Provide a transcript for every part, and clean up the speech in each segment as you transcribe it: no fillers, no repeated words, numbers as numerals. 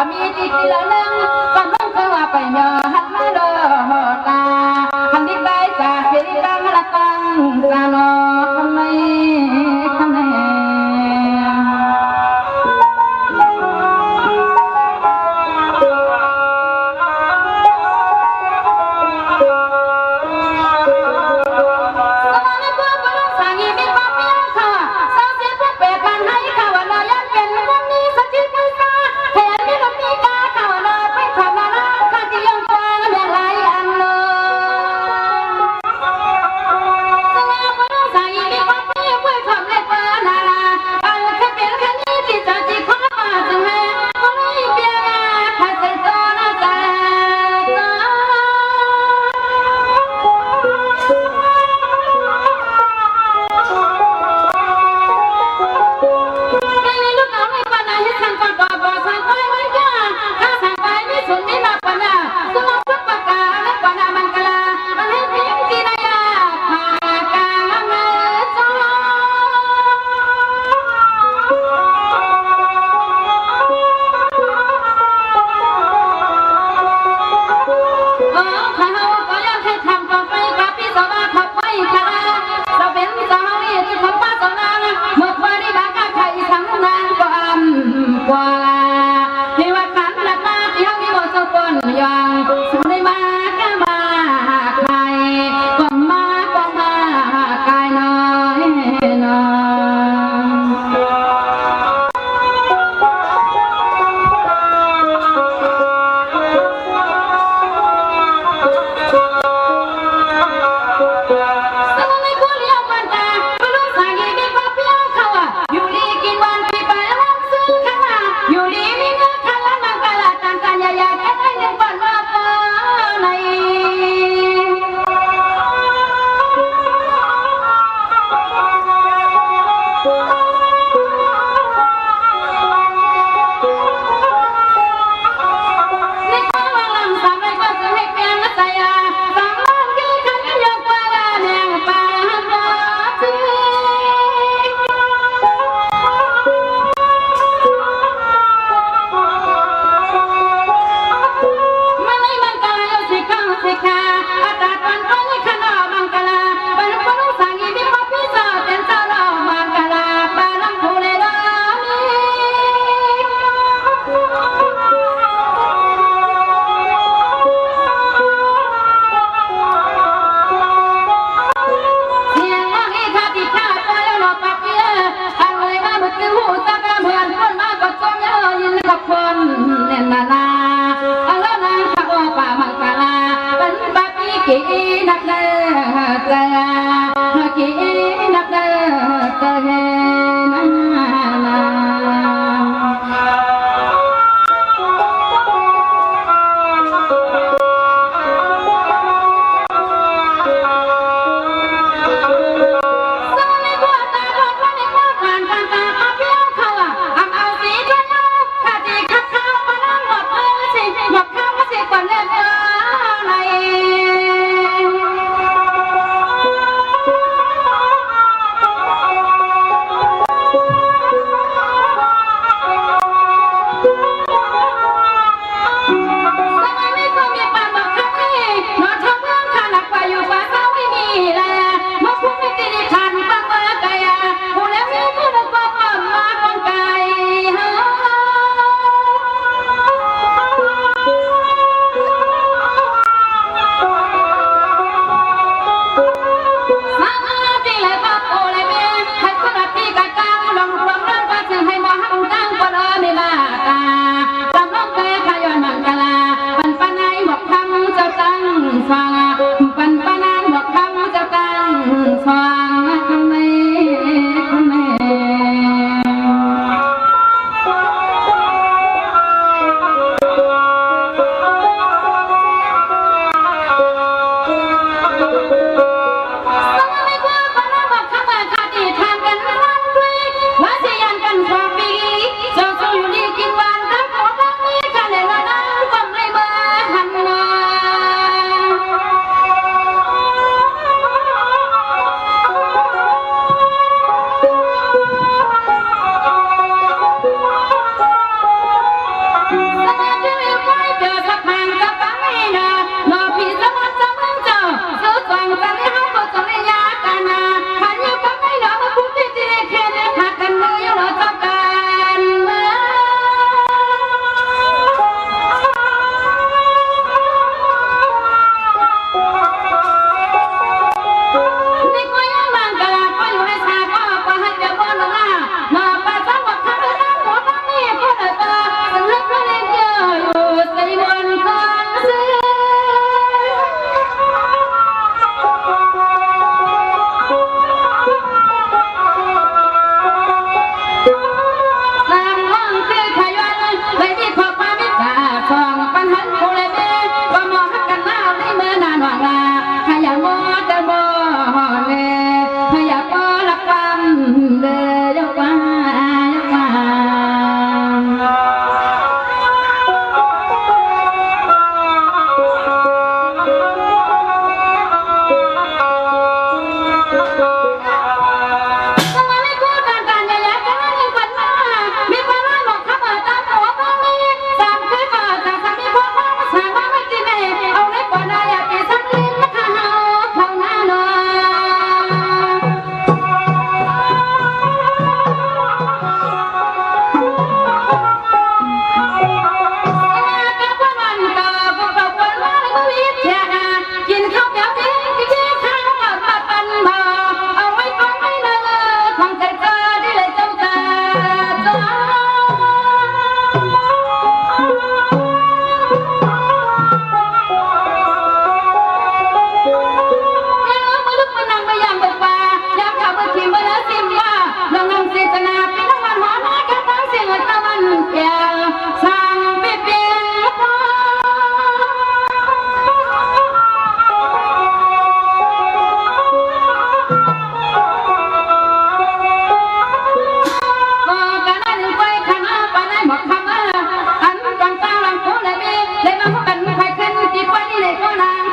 มีดีทีละนึงจำต้องคือว่าไปเมื่อหันมาเด้อหอตาคันที่ได้จากเฮริตังละตังสานอคำในคำในเ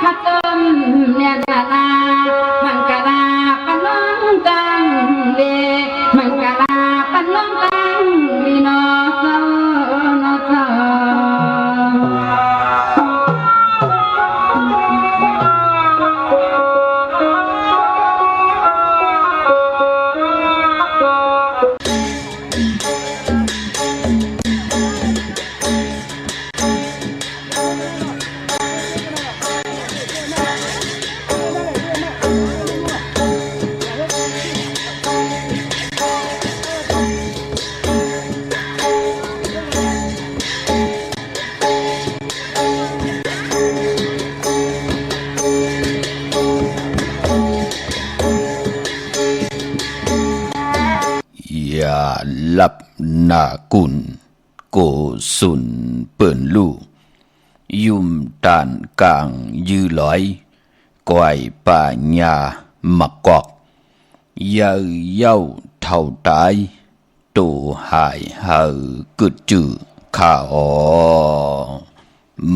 มาจมเนี่ยนามังกลาปนองกังเลมังกลาปนองกังลีนอเซนอเซอย่าหลับหน้ากุนโกสุนเปิ่นลู่ยุ่มตานกลางยื้อลอยกวายป่าหญ้ามักกอกยาเย้าเท่าตายโตหายเฮอกึดจื้อข้าอ๋อ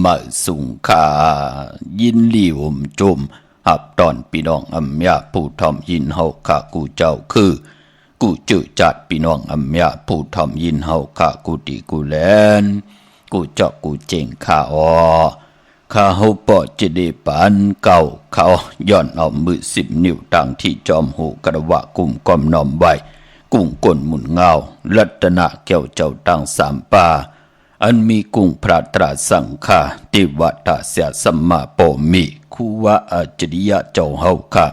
มาสุงข้ายินลีวมจมหับตอนพี่น้องอำยาผู้ทอมยินเฮาข้ากูเจ้าคือกูจือจัดพี่น้องอำยาผู้ทอมยินเฮาข้ากูติกูแลนกูเจาะกูเจงข้าอ๋อข้าเฮาปอจะได้ปานเก่าเขาย้อนเอามือ10 นิ้วตั้งที่จอมหูกระวะกุ่มก้อมน้อมไว้กุ้งก้นหมุนเงารัตนะแก้วเจ้าตั้ง3 ป่าอันมีกุ้งพระตราสังฆาติวัตเสียสัมมาโปมิคูวะอาจริยะเจ้าเฮาค่ะ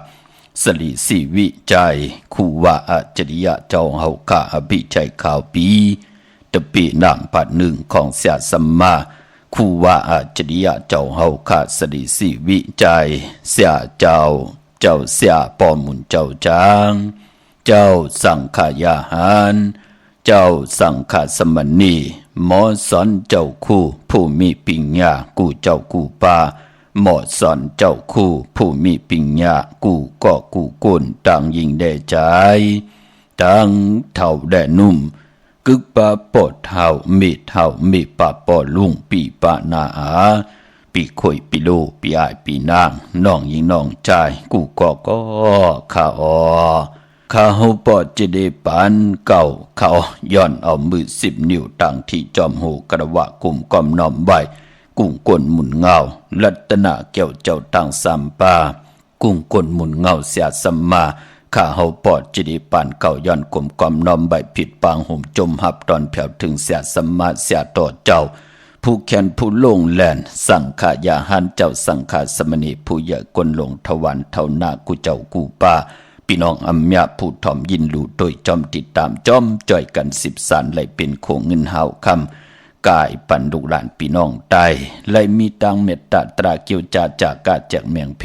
สลีสีวิจัยคูวะอาจริยะเจ้าเฮาค่ะอภิชัยข่าวปีตะปีนางปัดหนึ่งของเสียสัมมาคูวะอาจริยะเจ้าเฮาค่ะสลีสีวิจัยเสียเจ้าเสียปอมุนเจ้าจางเจ้าสังขายาหารเจ้าสังฆสมณีหมอสอนเจ้าคู่ผู้มีปิญญากูเจ้ากูป่าหมอสอนเจ้าคู่ผู้มีปิญญากูก็กูกุนต่างยิงแด่ใจต่างเท่าแด่นุ่มกึกปะปอดเท่ามีเท่ามีปะปอลุงปีปะนาอาปีข่อยปีโลปีอายปีนางน้องยิงน้องใจกูก็ข้าอ๋อข้าเฮาปอดจะได้ปานเก่าเขาย้อนเอามือ10 นิ้วตั้งที่จอมหูกระวะกุ่มก้อมน้อมไว้กุ้งก้นหมุนเงารัตนะแก้วเจ้าตั้ง3 ป่ากุ้งก้นหมุนเงาเสียสัมมาข้าเฮาปอดจะได้ปานเก่าย้อนกุ่มก้อมน้อมไว้ผิดปางห่มจมหับตอนแผ่วถึงเสียสัมมาเสียต่อเจ้าผู้แขนผู้ลงแลนสังขายาหันเจ้าสังฆสมณีผู้ใหญ่กลลงทวันเท่าหน้ากูเจ้ากูป่าพี่น้องอำยาผู้ถ่อมยินลู่โดยจอมติดตามจอมจ่อยกัน10 สานไหลเป็นโคงเงินหาวคำกายปันดุหลานพี่น้องใต้ไหลมีตังเมตตาตราเกียวจากากาจากเมียงเพ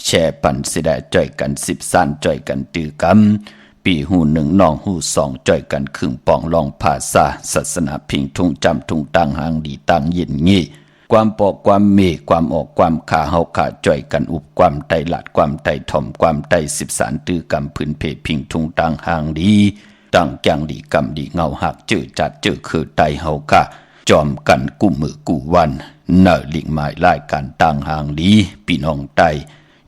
แช่ปันสิได้จ่อยกัน10 สานจ่อยกันตือกำปีหู1น้องหู2จ่อยกันครึ่งปองลองภาษาศาสนาพิงทุ่งจำทุ่งตังหางดีตังยินงี้ความปอกความเมความออกความขาเฮาขาจ่อยกันอุบความไตหลัดความไตถ่อมความไต10 สานตื้อกำพื้นเพพิงทุงต่างหางดีตั้งแกงดีกำดีเงาหักเจอจัดเจอคือไตเฮาขาจอมกันกู้มือกู้วันเนอลิงหมายลายการต่างหางดีพี่น้องไต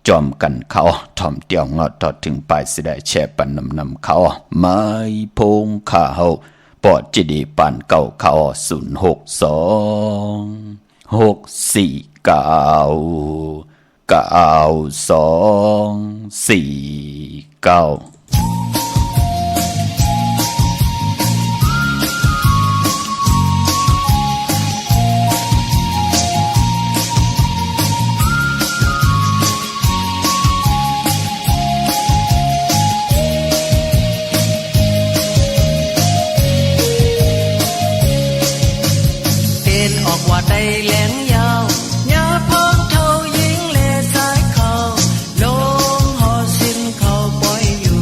จอมกันเขาถ่อมเตียวเงาต่อถึงปลายสิได้แช่ปันนำเขาไม้พงขาเฮาปอดจิดีปานเก่าเขา062 649 9249ออกว่าได้แหลงยาวยาพองเท่ายิงเลสายเขาลงหอสิ้นเขาปล่อยอยู่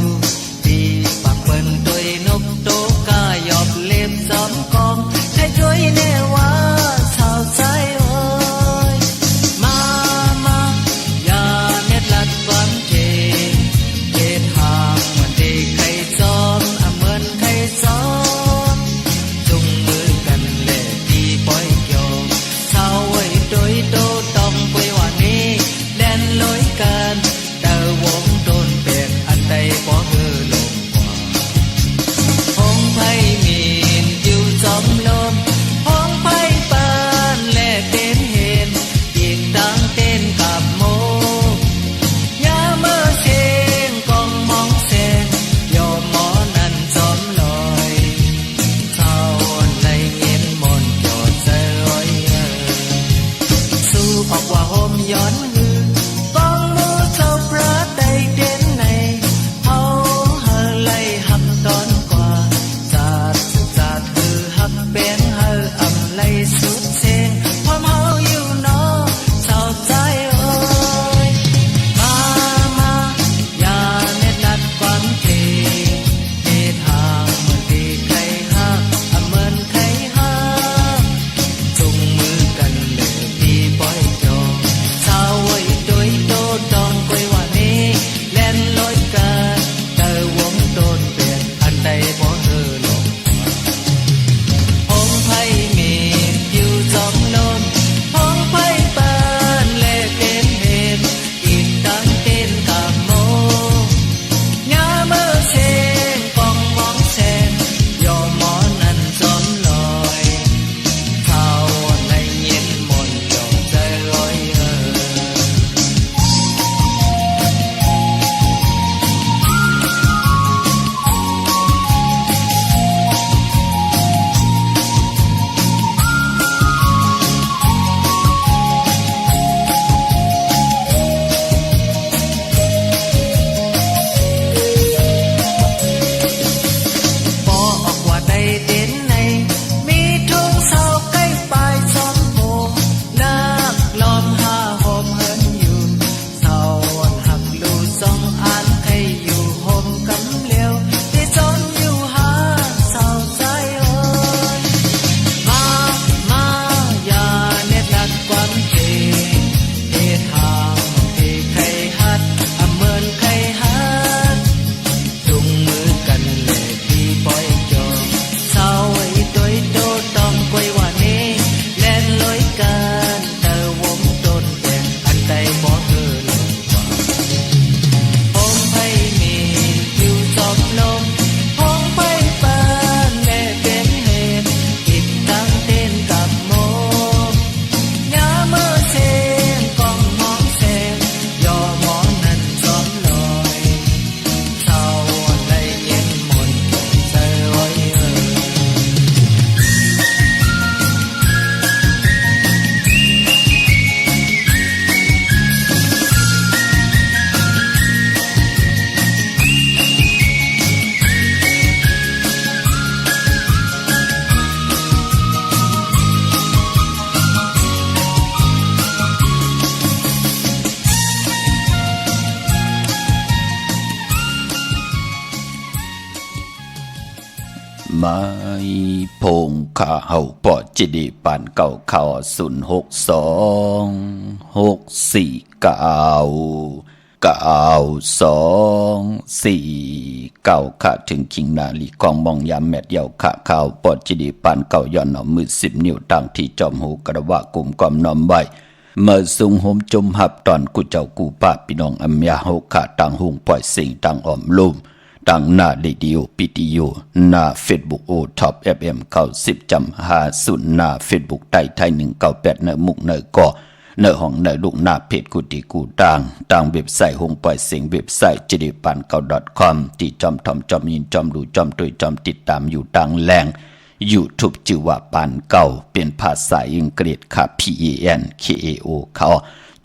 ห่มย้อนยืนกองมือเจ้าพระใดเด่นในเฮาเฮาไล่หักตอนกว่าจัดคือหักเป็นเฮาอำไล่สุดเส้นพร้อมเฮาอยู่เนาะเศร้าใจเอ้ยมาอย่าเน็ดนัดความเทเฮ็ดห่างเมื่อที่ใครฮักเหมือนใครฮักจุงมือกันเลยที่ปล่อยจองสาวไว้โดยโตดอนกวยว่านี้แล่นลอยกันเตอวงโดนเปลี่ยนอันใดบ่เฮอลงพงไผ่เมฆอยู่จอมลมพงไผ่ปานแลเต็มเห็นอีกตั้งเต้นกะโมยาเมื่อเชงกองมองแสนยอมหมอนั้นจอมลอยเท่าในเย็นมนต์ยอมใจลอยปอออกว่าได้เด่นในมีทุ่งเศร้าใกล้ปลายจอมโพนักล้อมหาหอมเฮินอยู่เศร้าหักลูสองอันให้อยู่หอมกำเลี้ยวที่จนอยู่หาเศร้าใจเอ้ยมาอย่าเน็ดนัดความเทเหตุห่างที่ใครฮัดเหมือนใครฮัดจุงมือกันเลยที่ปล่อยจองสาวไว้โดยโตต้องกวยว่านี้แล่นลอยกันเตอวงโดนแบ่งอันใดบ่เฮอลงกว่าพงไผ่เมฆอยู่จอมลมพงไผ่ปานแม่เป็นเหตุอีกตั้งเต้นกับโมยาเมื่อเชนกองมองแสงยอหมอนั้นจอมลอยเศร้าในเย็นมนต์ใจลอยไม้พงข้าเฮาปอจิดีปานเก่าเข้า062 649 ค่ะถึงคิงนาลีกองมองยามแมดเยาวค่ะข่าวปอจิดีปานเก่าย้อนเอามือ10 นิ้วตั้งที่จอมหูกระวะกลุ่มกอมน้อมไว้เมื่อสุงโฮมจมหับตอนกูเจ้ากูป้าพี่น้องอัมยาเฮาค่ะต่างหุงปล่อยสิ่งต่างอ้อมลุ่มดังหน้าเรดิโอปิติโยหน้าเฟซบุ๊กโอท็อป FM 90.50หน้าเฟซบุ๊กไทย198เนมุกเนก่อเนห้องเนลูกหน้าเพจกุฏิกูต่างเว็บไซต์หงปล่อยเสียงเว็บไซต์จิดิปันเก่า .com ที่จอมทอมจอมยินจอมดูจอมตุยจอมติดตามอยู่ต่างแหล่ง YouTube ชื่อว่าปานเก่าเป็นภาษาอังกฤษค่ะ PANKAO เขา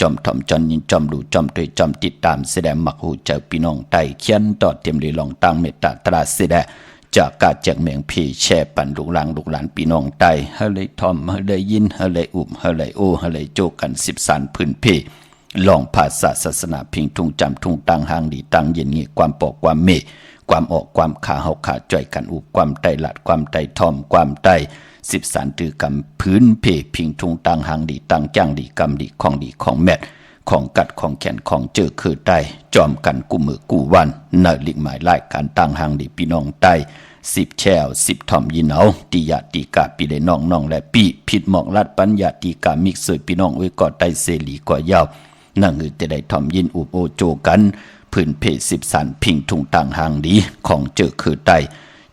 จอมทอมจอนยินจอมดูจอมตุยจอมติดตามแสดงมักหูเจอพี่น้องไต้เขียนต่อเตรียมเลยลองตั้งเมตตาตราแสดงจากการแจกเมียงพี่แช่ปันลูกหลานพี่น้องไต้เฮเลยทอมเฮเลยยินเฮเลยอุ้มเฮเลยโอเฮเลยโจกัน13พื้นเพลองภาษาศาสนาพิงทุ่งจำทุ่งตังหางดีตังเย็นงี้ความปอกความเมความออกความขาเฮาขาจ่อยกันอุบความไตหลัดความไตทอมความไต13ตือกำพื้นเพพิงทุ่งตังหางดีตังจ้างดีกำดีของแมดของกัดของแขนของเจอคือไตจอมกันกูมือกูวันเนลิกหมายไล่การตังหางดีพี่น้องไต10แชว10ทอมยินเอาติยาติกาปีได้น้องและปีผิดหมอกลัดปัญญาติกามิกสวยพี่น้องไว้ก่อไตเสรีกว่ายาวนั่งอือแต่ได้ทอมยินอุบโอโจกันพื้นเพ13พิงทุ่งตังหางดีของเจอคือไต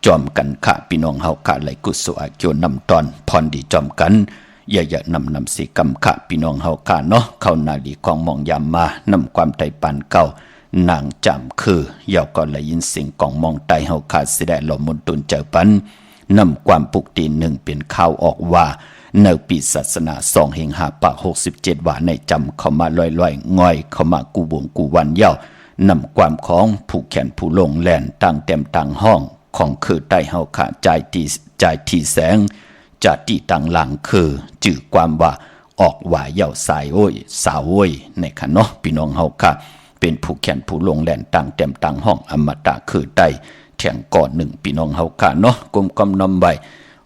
จอมกันข้าพี่น้องเฮาข้าไหลกุศลอาเกียวนำตอนพรดีจอมกันอย่านำสิกำข้าพี่น้องเฮาข้าเนาะเข้านาลีของมองยามมานำความไตปานเก่านางจำคือยาวก็เลยยินเสียงกองมองไตเฮาขาดเสด็จหลอมมนตุนเจอปันนำความปุกตีนหนึ่งเป็นข่าวออกว่า ในปีศาสนา2/5/67ว่าในจำเข้ามาลอยๆง่อยเข้ามากูวงกูวันเย้านำความของผู้แขนผู้ลงแล่นต่างเต็มต่างห้องของคือใต้เฮาขาใจที่แสงจะที่ต่างหลังคือจื่อความว่าออกว่าเย้าสายโอ้ยสาวโอ้ยในค่ะเนาะพี่น้องเฮาค่ะเป็นผู้แขนผู้ลงแล่นต่างเต็มต่างห้องอมตะคือใต้แข่งก่อนหนึ่งพี่น้องเฮาค่ะเนาะกลมกำนำใบ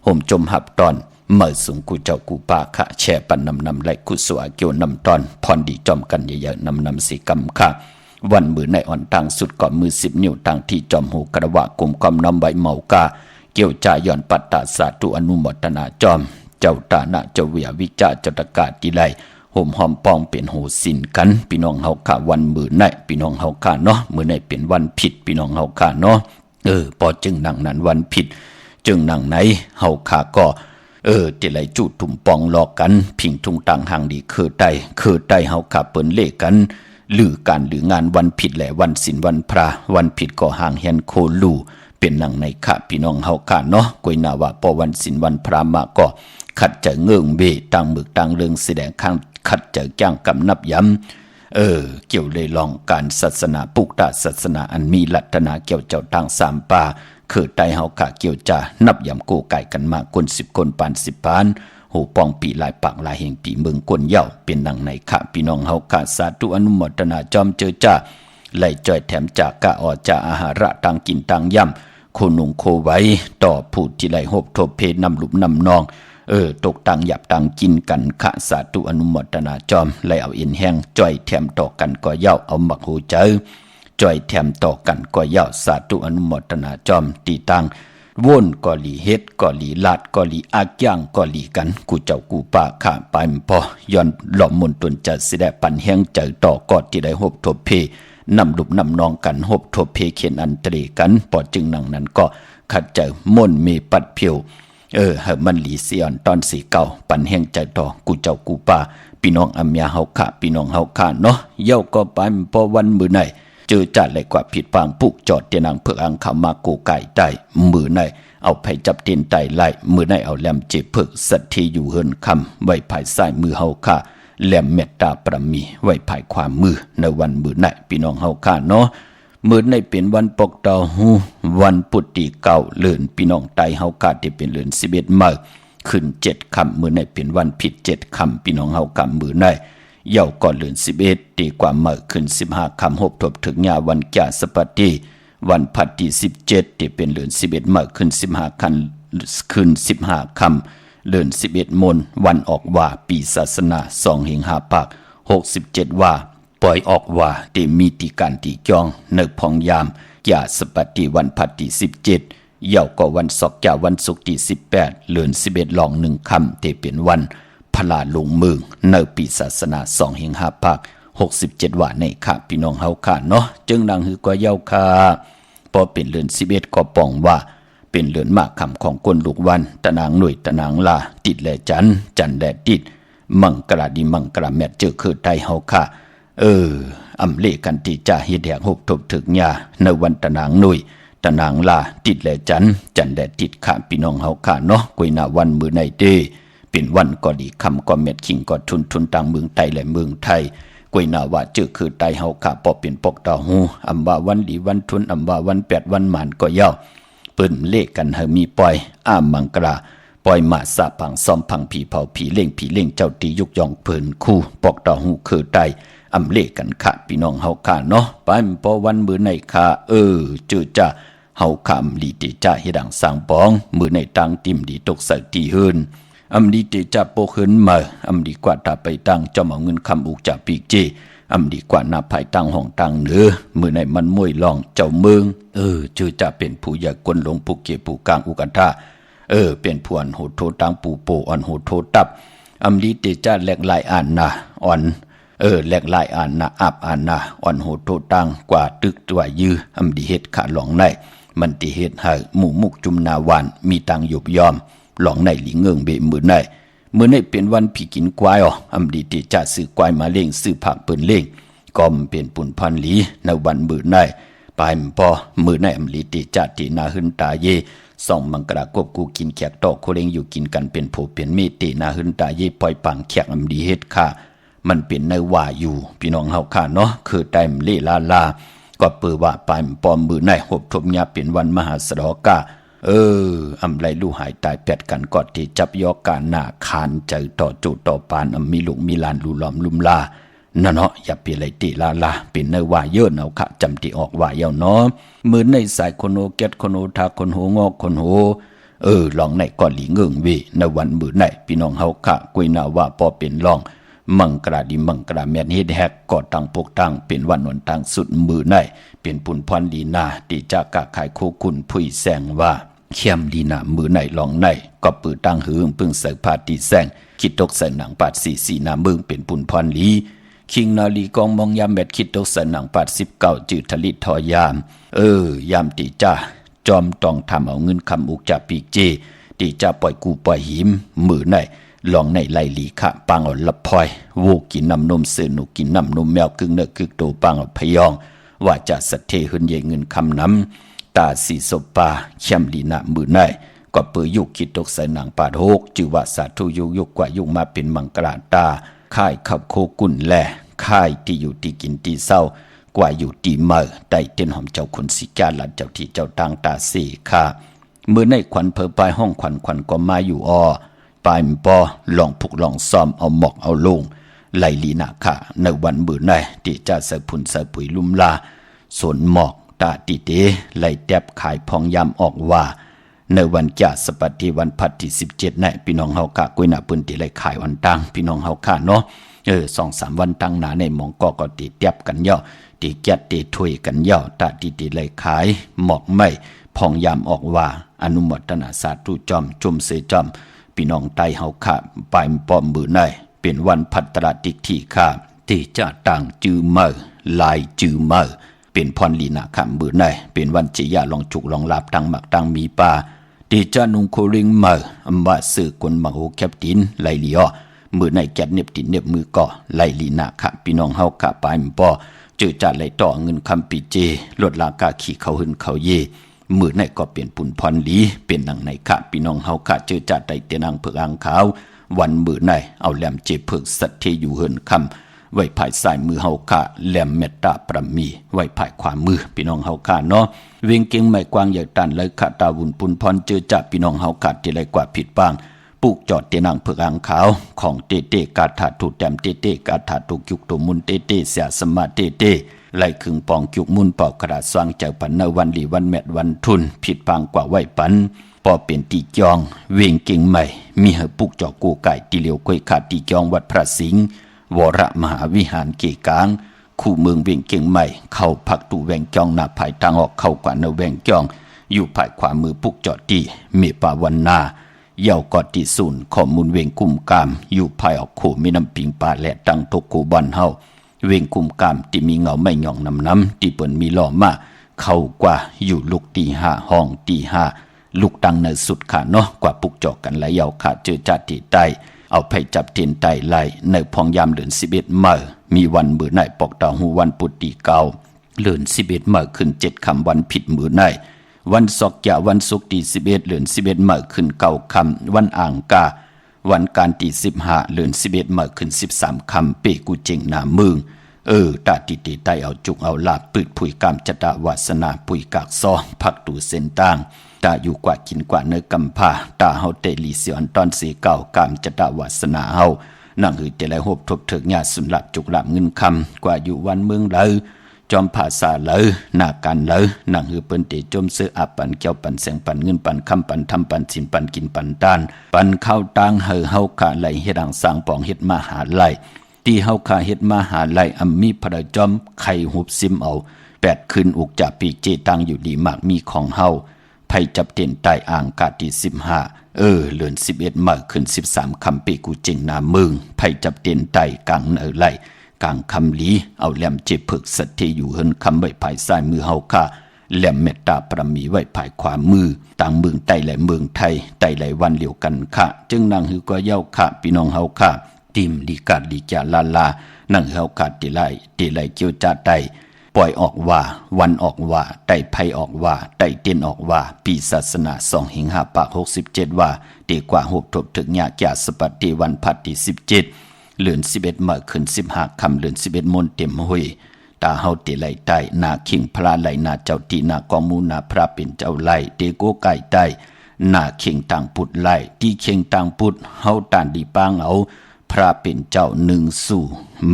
ห่มจมหับตอนเมื่อสูงกูเจ้ากูปาค่ะแช่ปันนำไหลกุสวาเกี่ยวนำตอนพรดีจอมกันเยอะๆนำสีกำค่ะวันมือในอ่อนต่างสุดก่อนมือ10 นิ้วต่างที่จอมหูกระวะกลมกำนำใบเมากาเกี่ยวจ่าย่อนปัตตาสาธุอนุโมทนาจอมเจ้าตานะเจ้าเวียวิจาเจ้าตกาดีไลห่มหอมปองเป็นโหสินกันพี่น้องเฮาค่ะวันมือในพี่น้องเฮาค่ะเนาะมือในเป็นวันผิดพี่น้องเฮาค่ะเนาะพอจึงนั่งนั้นวันผิดจึงนั่งไหนเฮาค่ะก็ติไหลจุดถุ่มปองหลอกกันพิงทุงต่างห่างดีคือใต้เฮาค่ะเปิ้นเลกันลือการหรืองานวันผิดแหละวันศีลวันพระวันผิดก็ห่างเฮียนโคลูเป็นหนังในค่ะพี่น้องเฮาค่ะเนาะกวยนาว่าพอวันศีลวันพระมาก็ขัดจะเงื่องเบต่างมึกต่างเรื่องแสดงข้างขัดจะจ้างกำนับย้ำเกี่ยวเลยลองการศาสนาปุกตาศาสนาอันมีลัตนาเกี่ยวเจ้าทางสามป่าคือใต้เฮาค่ะเกี่ยวจะนับย้ำโกไก่กันมาคน10 คนปาน10 ปานหูปองปีหลายปากหลายแห่งปีเมืองกวนเย้าเป็นดังในค่ะพี่น้องเฮาค่ะสาธุอนุโมทนาจอมเจอจ้าไหลจ่อยแถมจากกะออจาอาหาระต่างกินต่างย่ำโคนุงโคไว้ต่อผู้ที่ไหลหบทบเพนำหลุมนำนองตกต่างหยับต่างกินกันค่ะสาธุอนุโมทนาจอมไหลเอาเอ็นแห้งจ่อยแถมต่อกันก็เย้าเอาหมักหูเจอจ่อยแถมต่อกันก็เย้าสาธุอนุโมทนาจอมตีตังว่นก็หลีเฮ็ดก็หลีลาดก็หลีอักย่างก็หลีกันกูเจ้ากูป่าข้าไปมพย้อนหล่อมมนตนจะสิได้ปันแห้งเจอต่อกอดที่ได้หบทบเพนำลุบนำนองกันหบทบเพเขียนอันตรีกันพอจึงนั่งนั้นก็ขัดเจอม่นมีปัดเพียวเฮมันหลีเสียนตอนสีเก่าปันแห้งเจอต่อกูเจ้ากูป่าพี่น้องอัมยาเฮาค่ะพี่น้องเฮาค่ะเนาะเย้าก็ไปมพวันมือไหนเจอจัดเลยกว่าผิดปางปุกจอดเตียนางเพื่ออังขามาโกไก่ได้มือในเอาไผ่จับเตียนไตไล่มือในเอาแหลมเจ็บเพิกสัตทีอยู่เฮินคำไว้ภายซ้ายมือเฮาค่ะแหลมเมตตาประมีไว้ภายขวามือในวันมือในพี่น้องเฮาค่ะเนาะมือในเป็นวันปกตอหูวันปุตติเก่าเลื่อนพี่น้องไตเฮาค่ะที่เป็นเลื่อน11 มื้อขึ้น7 ค่ำมือในเป็นวันผิด7 ค่ำพี่น้องเฮาค่ะมือในเย้าก่อนเลื่อน11ตีกว่ามื้อขึ้น15 ค่ำหบทบถึงญาวันแก่สปฏิวันพัดที่17ที่เป็นเดือน11มื้อขึ้น15 ค่ำขึ้น15 ค่ำเดือน11 มนวันออกว่าปีศาสนา2/5/67ว่าปล่อยออกว่าที่มีติการที่จองเนึกพองยามยาสปฏิวันพัดที่17เย้าก็วันศอกยาวันศุกร์ที่18เดือน11ลอง1 ค่ำที่เป็นวันพลาลงเมืองในปีศาสนา2/5/67ว่าในค่ะพี่น้องเฮาค่ะเนาะจึงดังฮือก็เย้าค่ะพอเป็นเดือน11ก็ป้องว่าเป็นเดือนมากคำของคนลูกวันตะนางหน่วยตะนางลาติดและจันแดดติดมังกราดีมังกราแมทเจอคือไทยเฮาค่ะอำเลกันที่จะเฮ็ดแหกหบทบถึกญาในวันตะนางหน่วยตะนางลาติดและจันแดดติดค่ะพี่น้องเฮาค่ะเนาะกุยนาวันมื้อในเด้เป็นวันก็ดีคำก็เม็ดขิงก็ทุนต่างเมืองไทยและเมืองไทยกวยนาว่าจื้อคือไตเฮาค่ะพอเป็นปกตาหูอำว่าวันดีวันทุนอำว่าวัน8 วันหมานก็ยาวเปิ้นเลขกันให้มีปล่อยมังกราปล่อยมาสะพังซ้อมพังผีเผาผีเล่งเจ้าตียุกยองเพิ่นคู่ปกตาหูคือไตอำเลขกันค่ะพี่น้องเฮาค่ะเนาะไปพอวันมื้อในค่ะจื้อจ้าเฮาค่ะอำลีติจ้าเฮ็ดดังสร้างปองมื้อในตังติ่มดีตกใส่ตีเฮินอำดีติจะโปขึ้นมาอำดีกว่าตาไปตั้งจอมเอาเงินคำอุกจากปีกเจอำดีกว่าหน้าภายตั้งห้องตั้งเหนือมือในมันมวยลองเจ้าเมืองชื่อจะเป็นผู้ใหญ่กวนหลงผู้เก็บผู้กลางอุกันท่าเป็นผู้อันโหดโทตั้งปูโปอันโหดโทตับอำดีติจะแหลกลายอ่านนะอ่อนแหลกลายอ่านนะอับอ่านนะอ่อนโหดโทตั้งกว่าตึกตัวยื้ออำดีเฮ็ดขาหลองในมันติเฮ็ดให้หมู่มุกจุมนาวานมีตังหยบยอมหลองในหลีเงิงเบมือในเป็นวันผีกินควายอำดีติจะซื้อควายมาเลี้ยงซื้อผักเปิ้นเลี้ยงก็มเป็นปุ่นพันหลีในวันมือในไปพอมือในอำลีติจะตินาหึนตาเย ส่องมังกรากบกูกินแขกตอกโคเรงอยู่กินกันเป็นโผเป็นเมตินาหึนตาเย่ปล่อยปังแขกอำดีเฮ็ดค่ะมันเป็นในว่าอยู่พี่น้องเฮาค่ะเนาะคือไต้มเลลาก็เปิดว่าปลายปอมมือในหบทบยาเป็นวันมหาสดกะอำไรลู่หายตายแปดกันกอดที่จับยอกกาหน้าคานใจต่อจุต่อปานมีลูกมีลานลูล้อมลุมลานั่นเนาะอย่าเปลี่ยนไรติลาเป็นในว่าเยอะเอาค่ะจำที่ออกว่าเยาเนาะเหมือนในสายคนโอเกตคนโอทาคนโหงอกคนโหลองในก่อนหลีเงิงเวในวันมือในพี่น้องเฮาค่ะกุยนาว่าพอเป็นลองมังกราดีมังกราแม่นเฮ็ดแฮกก่อตั้งปกตั้งเป็นวันวันตั้งสุดมือในเป็นปุ่นพรลีนาที่จากกะขายโคกุนพุยแสงว่าเข้มลีนามือในลองในก็ปือตั้งหือปึงเสกพาตีแสงคิดตกใส่หนังปาดสีนามึงเป็นปุ่นพรลีคิงนาลีกองมองยามแมดคิดตกใส่หนังปาด19จืดทลิตทอยามยามตีจ้าจอมต้องทำเอาเงินคำอุกจ่าปีกเจตีจ้าปล่อยกูปล่อยหิมมือในลองในไล่ลีขะปังเอาละพอยวูกินน้ำนมเสือหนูกินน้ำนมแมวกึ่งเนกึกโตปังเอาพยองว่าจะสะเทหึนเยเงินคำน้ำตาสีสปาเข้มลีนามือในก็เปื่อยุกคิดตกใส่หนังปาดโฮกจือว่าสาธุยุกกว่ายุกมาเป็นมังกราตาค่ายขับโคกุ่นแลค่ายที่อยู่ที่กินที่เศร้ากว่าอยู่ที่เมื่อได้เต้นหอมเจ้าคนสิกาหลันเจ้าที่เจ้าต่างตาสีค่ะเมื่อในขวัญเพอปลายห้องขวัญก็มาอยู่ปลายปอลองพุกลองซ้อมเอาหมอกเอาลงไลลีนาค่ะในวันมือในที่จะเสพุนเสปุ๋ยลุ่มลาสวนหมอกตาติเตไลแตบขายพองยำออกว่าในวันจ่าสปฏิวันพัดที่17ในพี่น้องเฮากะกุยหน้าปืนติไลขายวันตังพี่น้องเฮาค่ะเนาะ2-3 วันตั้งหนาในหมองก็ติเตียบกันย่อติแก๊ดติถุยกันย่อตาติไลขายหมอกไม่พองยำออกว่าอนุโมทนาสาธุจอมจุมเสจอมพี่น้องไตเฮาค่ะปลายป้อมมือในเป็นวันพัตราติที่ค่ะที่จะต่างจือเมื่อลายจือเมื่อเป็นพรลีนาคำมือในเป็นวันจิยาลองจุกลองลาบตั้งหมักตั้งมีปาที่จะนุงโคริงเมื่ออำบาสื่อกวนมาโฮแคปตินไลลีอมือในแกดเน็บตินเน็บมือก่อไลลีนาค่ะพี่น้องเฮาค่ะปลายป้อเจอจัดไลต่อเงินคำปีเจลดลากาขี่เขาหึนเขาเยมือในก็เปลี่ยนปุ่นพรลีเป็นดังในค่ะพี่น้องเฮาค่ะเจอจัดไดเตนังเผือกอ่างขาววันมือในเอาแหลมเจเผือกสัตเทอยู่หึนคำไว้ภายซ้ายมือเฮาค่ะแหลมเมตตาประมีไว้ภายขวามือพี่น้องเฮาค่ะเนาะเวียงเก่งไม่กว้างใหญ่ตันเลยค่ะตาวุ่นปุ่นพรเจอจัดพี่น้องเฮาค่ะที่ไรกว่าผิดบ้างปลูกจอดเตนังเผือกอ่างขาวของเตกาถาถูแต้มเตกาถาถูกยุกตัวมุนเตเสียสมาเตไล่ขึงปองจุกมุนเป่ากระดาษสว่างเจ้าปันในวันลีวันแมดวันทุนผิดปางกว่าไหวปันพอเป็นตีจองเวียงเก่งใหม่มีเหปุกจอกกูไก่ตีเหลียวกวยขาดตีจองวัดพระสิงห์วรมหาวิหารเกกางคู่เมืองเวียงเก่งใหม่เข้าพักตูแวงจองหน้าภายทางออกเข้ากว่าในแวงจองอยู่ภายขวามือปุกจอดตีเมปาวันนาเยาวกอดตีศูนย์ข้อมูลเวียงกุมกามอยู่ภายออกขู่มีน้ำปิงปลาและตังตกกูบันเฮาเวียงกุมกามที่มีเงาไม่หย่องน้ำที่เปิ่นมีหล่อมาเข้ากว่าอยู่ลูกตี5ห้องตี5ลูกตังในสุดขาเนาะกว่าปุกจอกกันและยาวขาเจอจัดที่ใต้เอาไปจับเทียนไตไล่ในพองยามเดือน11เมื่อมีวันมือในปอกตาหูวันปุตติเก่าเดือน11เมื่อขึ้น7 ค่ำวันผิดมือในวันศกยะวันศุกร์ที่11เดือน11เมื่อขึ้น9 ค่ำวันอ่างกาวันการที่15เดือน11เมื่อขึ้น13 ค่ำเปกูเจงนามึงตาติไตเอาจุกเอาลาบปืดผุยกามจตาวาสนาปุยกากซอพักตูเส้นต่างตาอยู่กว่ากินกว่าเนื้อกำพาตาเฮาเตลีเสียนตอนสีเก่ากามจตาวาสนาเฮานั่งหือเตไลหบทบเถิกญาสุนหลับจุกหลับเงินคำกว่าอยู่วันเมืองเลยจอมภาษาเลยหน้ากันเลยนั่งหือเปิ้นเตจมซื้ออับปันเจ้าปันแสงปันเงินปันคำปันทำปันสินปันกินปันตานปันเข้าตังเฮาขาไหลเฮ็ดดังสร้างปองเฮ็ดมหาไลที่เฮาขาเฮ็ดมหาไลอัมมีพระจอมไข่หุบซิมเอา8คืนอุกจ่าปีกเจตังอยู่ดีมากมีของเฮาไผจับเตียนใต้อ่างกาที่15เลือน11เมื่อขึ้น13 ค่ำปีกูเจงนามึงไผจับเตียนใต้กลางไลกลางคำลีเอาแหลมเจผึกสัตเทอยู่เฮินคำไว้ภายซ้ายมือเฮาค่ะแหลมเมตตาประมีไว้ภายขวามือต่างเมืองใต้และเมืองไทยใต้หลายวันเดียวกันค่ะจึงนางหือก็เย้าค่ะพี่น้องเฮาค่ะติมลีกาดลีจาลานั่งเฮาค่ะติไลเกี่ยวจาไต ปล่อยออกว่าวันออกว่าไต่ไพออกว่าไต่เต้นออกว่าปีศาสนา2หิงหาปาก67ว่าดีกว่า6ทบถึงยากยาสปฏิวันพัดที่17เดือน11มื้อขึ้น15ค่ำเดือน11มนเต็มห้วยตาเฮาติไหลใต้นาขิงพระไหลนาเจ้าตีนากองมูนาพระเป็นเจ้าไหลเตโกไก่ใต้นาเข่งต่างปุดไหลที่เข่งต่างปุดเฮาตานดีปางเอาพระเป็นเจ้าหนึ่งสู่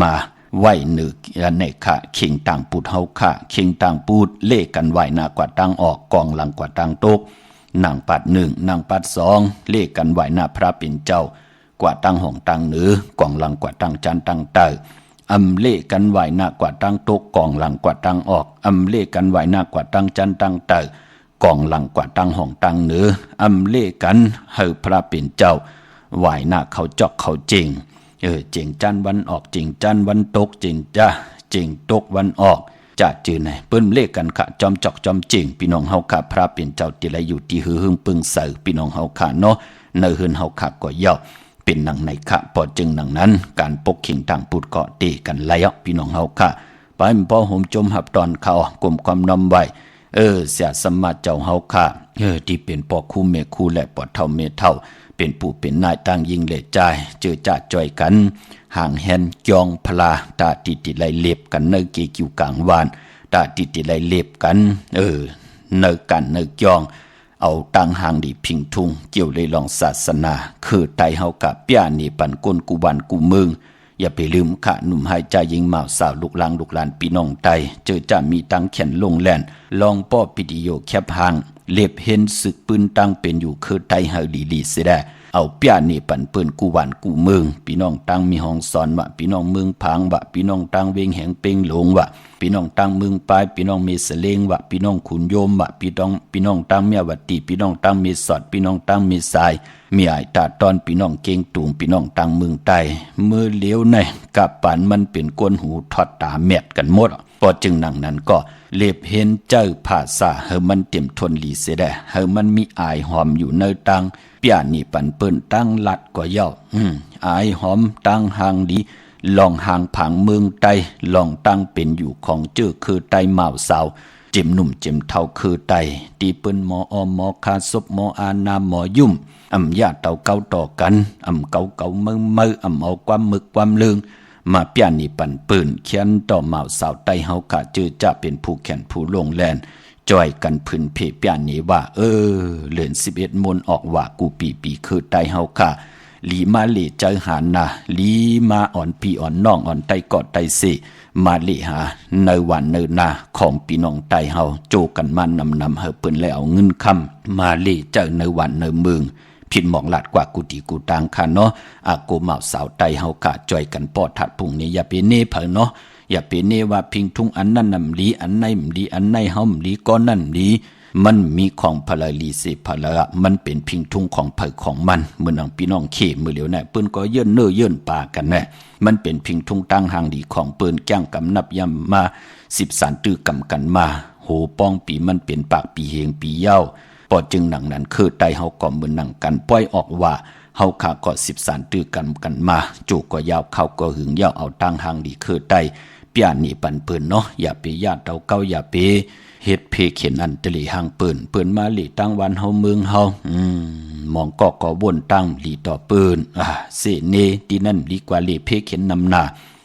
มาไหวหนึ่งในขะเข่งต่างปุดเฮาขะเข่งต่างปุดเลขกันไหวหน้ากว่าตั้งออกกองหลังกว่าตั้งตกนางปัด1นางปัด2เลขกันไหวหน้าพระเป็นเจ้ากว่าตั้งห้องตั้งเหนือกองหลังกว่าตั้งจันตั้งใต้เลขกันไหวหน้ากว่าตั้งตกกองหลังกว่าตั้งออกเลขกันไหวหน้ากว่าตั้งจันตั้งใต้กองหลังกว่าตั้งห้องตั้งเหนือเลขกันเฮาพระเป็นเจ้าไหวหน้าเขาจอกเขาเจงเจงจันวันออกเจงจันวันตกเจงจ้าเจงตกวันออกจะจือไหนเปิ้นเลขกันขะจอมจอกจอมเจงพี่น้องเฮาขะพระเป็นเจ้าติไหลอยู่ที่หือหึงปึงเสือพี่น้องเฮาขะเนาะเนอหืนเฮาขะก็ย่อเป็นหนังในขะพอจึงหนังนั้นการปกขิงทางปุดเกาะตีกันไหลออกพี่น้องเฮาขะไปพอห่มจมหับตอนเขากลมความนำไว้เสียสมมาเจ้าเฮาขะที่เป็นปอคู่เมคู่และปอเท่าเมเท่าเป็นผู้เป็นนายต่างยิงเล่ใจเจอจ่าจ่อยกันห่างแหนจองพลาตาติไหลเล็บกันเนอเกกิวกลางวานตาติไหลเล็บกันเนอกันเนอจองเอาตั้งห่างดีพิงทุงเกี่ยวเลยลองศาสนาคือไตเฮากะเปียนี่ปันก้นกูบันกูเมืองอย่าไปลืมขะหนุ่มหายใจยิงบ่าวสาวลูกหลานพี่น้องไตเจอจะมีตังแขนลงแลนลองป้อปิดิโยแคบห่างเล็บเห็นศึกปืนตั้งเป็นอยู่คือไตเฮาดีๆเสียได้เอาเปียนี่ปันเปิ้นกูวันกูเมืองพี่น้องตั้งมีห้องสอนวะพี่น้องเมืองพังวะพี่น้องตั้งเวงแหงเป่งหลงวะพี่น้องตั้งเมืองปลายพี่น้องเมสเลงวะพี่น้องขุนโยมวะพี่น้องตั้งเมียวัดตีพี่น้องตั้งเมสอดพี่น้องตั้งเมสายมีไอตาตอนพี่น้องเก่งตูงพี่น้องตั้งเมืองใต้มือเลี้ยวในกับปานมันเป็นก้นหูทอดตาแมดกันหมดพอจึงหนังนั้นก็เล็บเห็นเจ้าภาษาเฮามันเต็มทนลีเสียได้เฮามันมีอายหอมอยู่ในตังเปียนี่ปันเปิ้นตั้งลัดกว่าเย้าอายหอมตั้งหางดีลองหางผังเมืองไตลองตั้งเป็นอยู่ของเจ้อคือไตเมาสาวเจ็มหนุ่มเจ็มเท่าคือไตตีเปิ้นหมอออมหมอคาศพหมออานาหมอยุ่มญาติเต่าเก่าต่อกันเก่าเมือเอาความมึกความลืงมาเปียนี่ปันปืนเขียนต่อเมาสาวไตเฮากะเจอจะเป็นผู้แขนผู้ลงแลนจอยกันพื้นเพเปียนี่ว่าเลือน11มนออกว่ากูปีคือไตเฮากะลีมาเลเจอหานาลีมาอ่อนพี่อ่อนน้องอ่อนไตกอดไตเสมาเลหาในวันเนนาของพี่น้องไตเฮาโจกันมานำเฮาเปิ้นแล้วเอาเงินคำมาเลเจอในวันในเมืองผิดหมองหลัดกว่ากูตีกูตังค่ะเนาะอาโกเมาสาวไตเฮากะจอยกันปอดถัดพุ่งนี้อย่าไปเน่เผอเนาะอย่าไปเน่ว่าพิงทุงอันนั้นนำลีอันไหนมลีอันไหนเฮามลีก้อนนั่นลีมันมีของพลาลีเสพลามันเป็นพิงทุงของเผอของมันเมื่อนังพี่น้องเขมือเหลียวเนี่ยเปิ้นก็เยื่นเนื้อเยื่นปากกันแน่มันเป็นพิงทุงตั้งห่างดีของเปิ้นแก้งกำนับยำมา10สารตื้อกำกันมาโหป้องปีมันเป็นปากปีเฮงปีเย้าพอจึงหนังนั้นคือไตเฮาก็เหมือนหนังกันป้อยออกว่าเฮาขาก็10สารตื้อกันมาจูก็ยาวเข้าก็หึงยาวเอาตั้งห่างดีคือไตเปียนี่ปันเปิ้นเนาะอย่าไปญาติเตาเก้าอย่าไปเฮ็ดเพเข็นอันตลีห่างเปิ้นมาหลีตั้งวันเฮาเมืองเฮามองก็วนตั้งหลีต่อเปิ้นเสเนที่นั่นดีกว่าหลีเพเข็นนำหน้า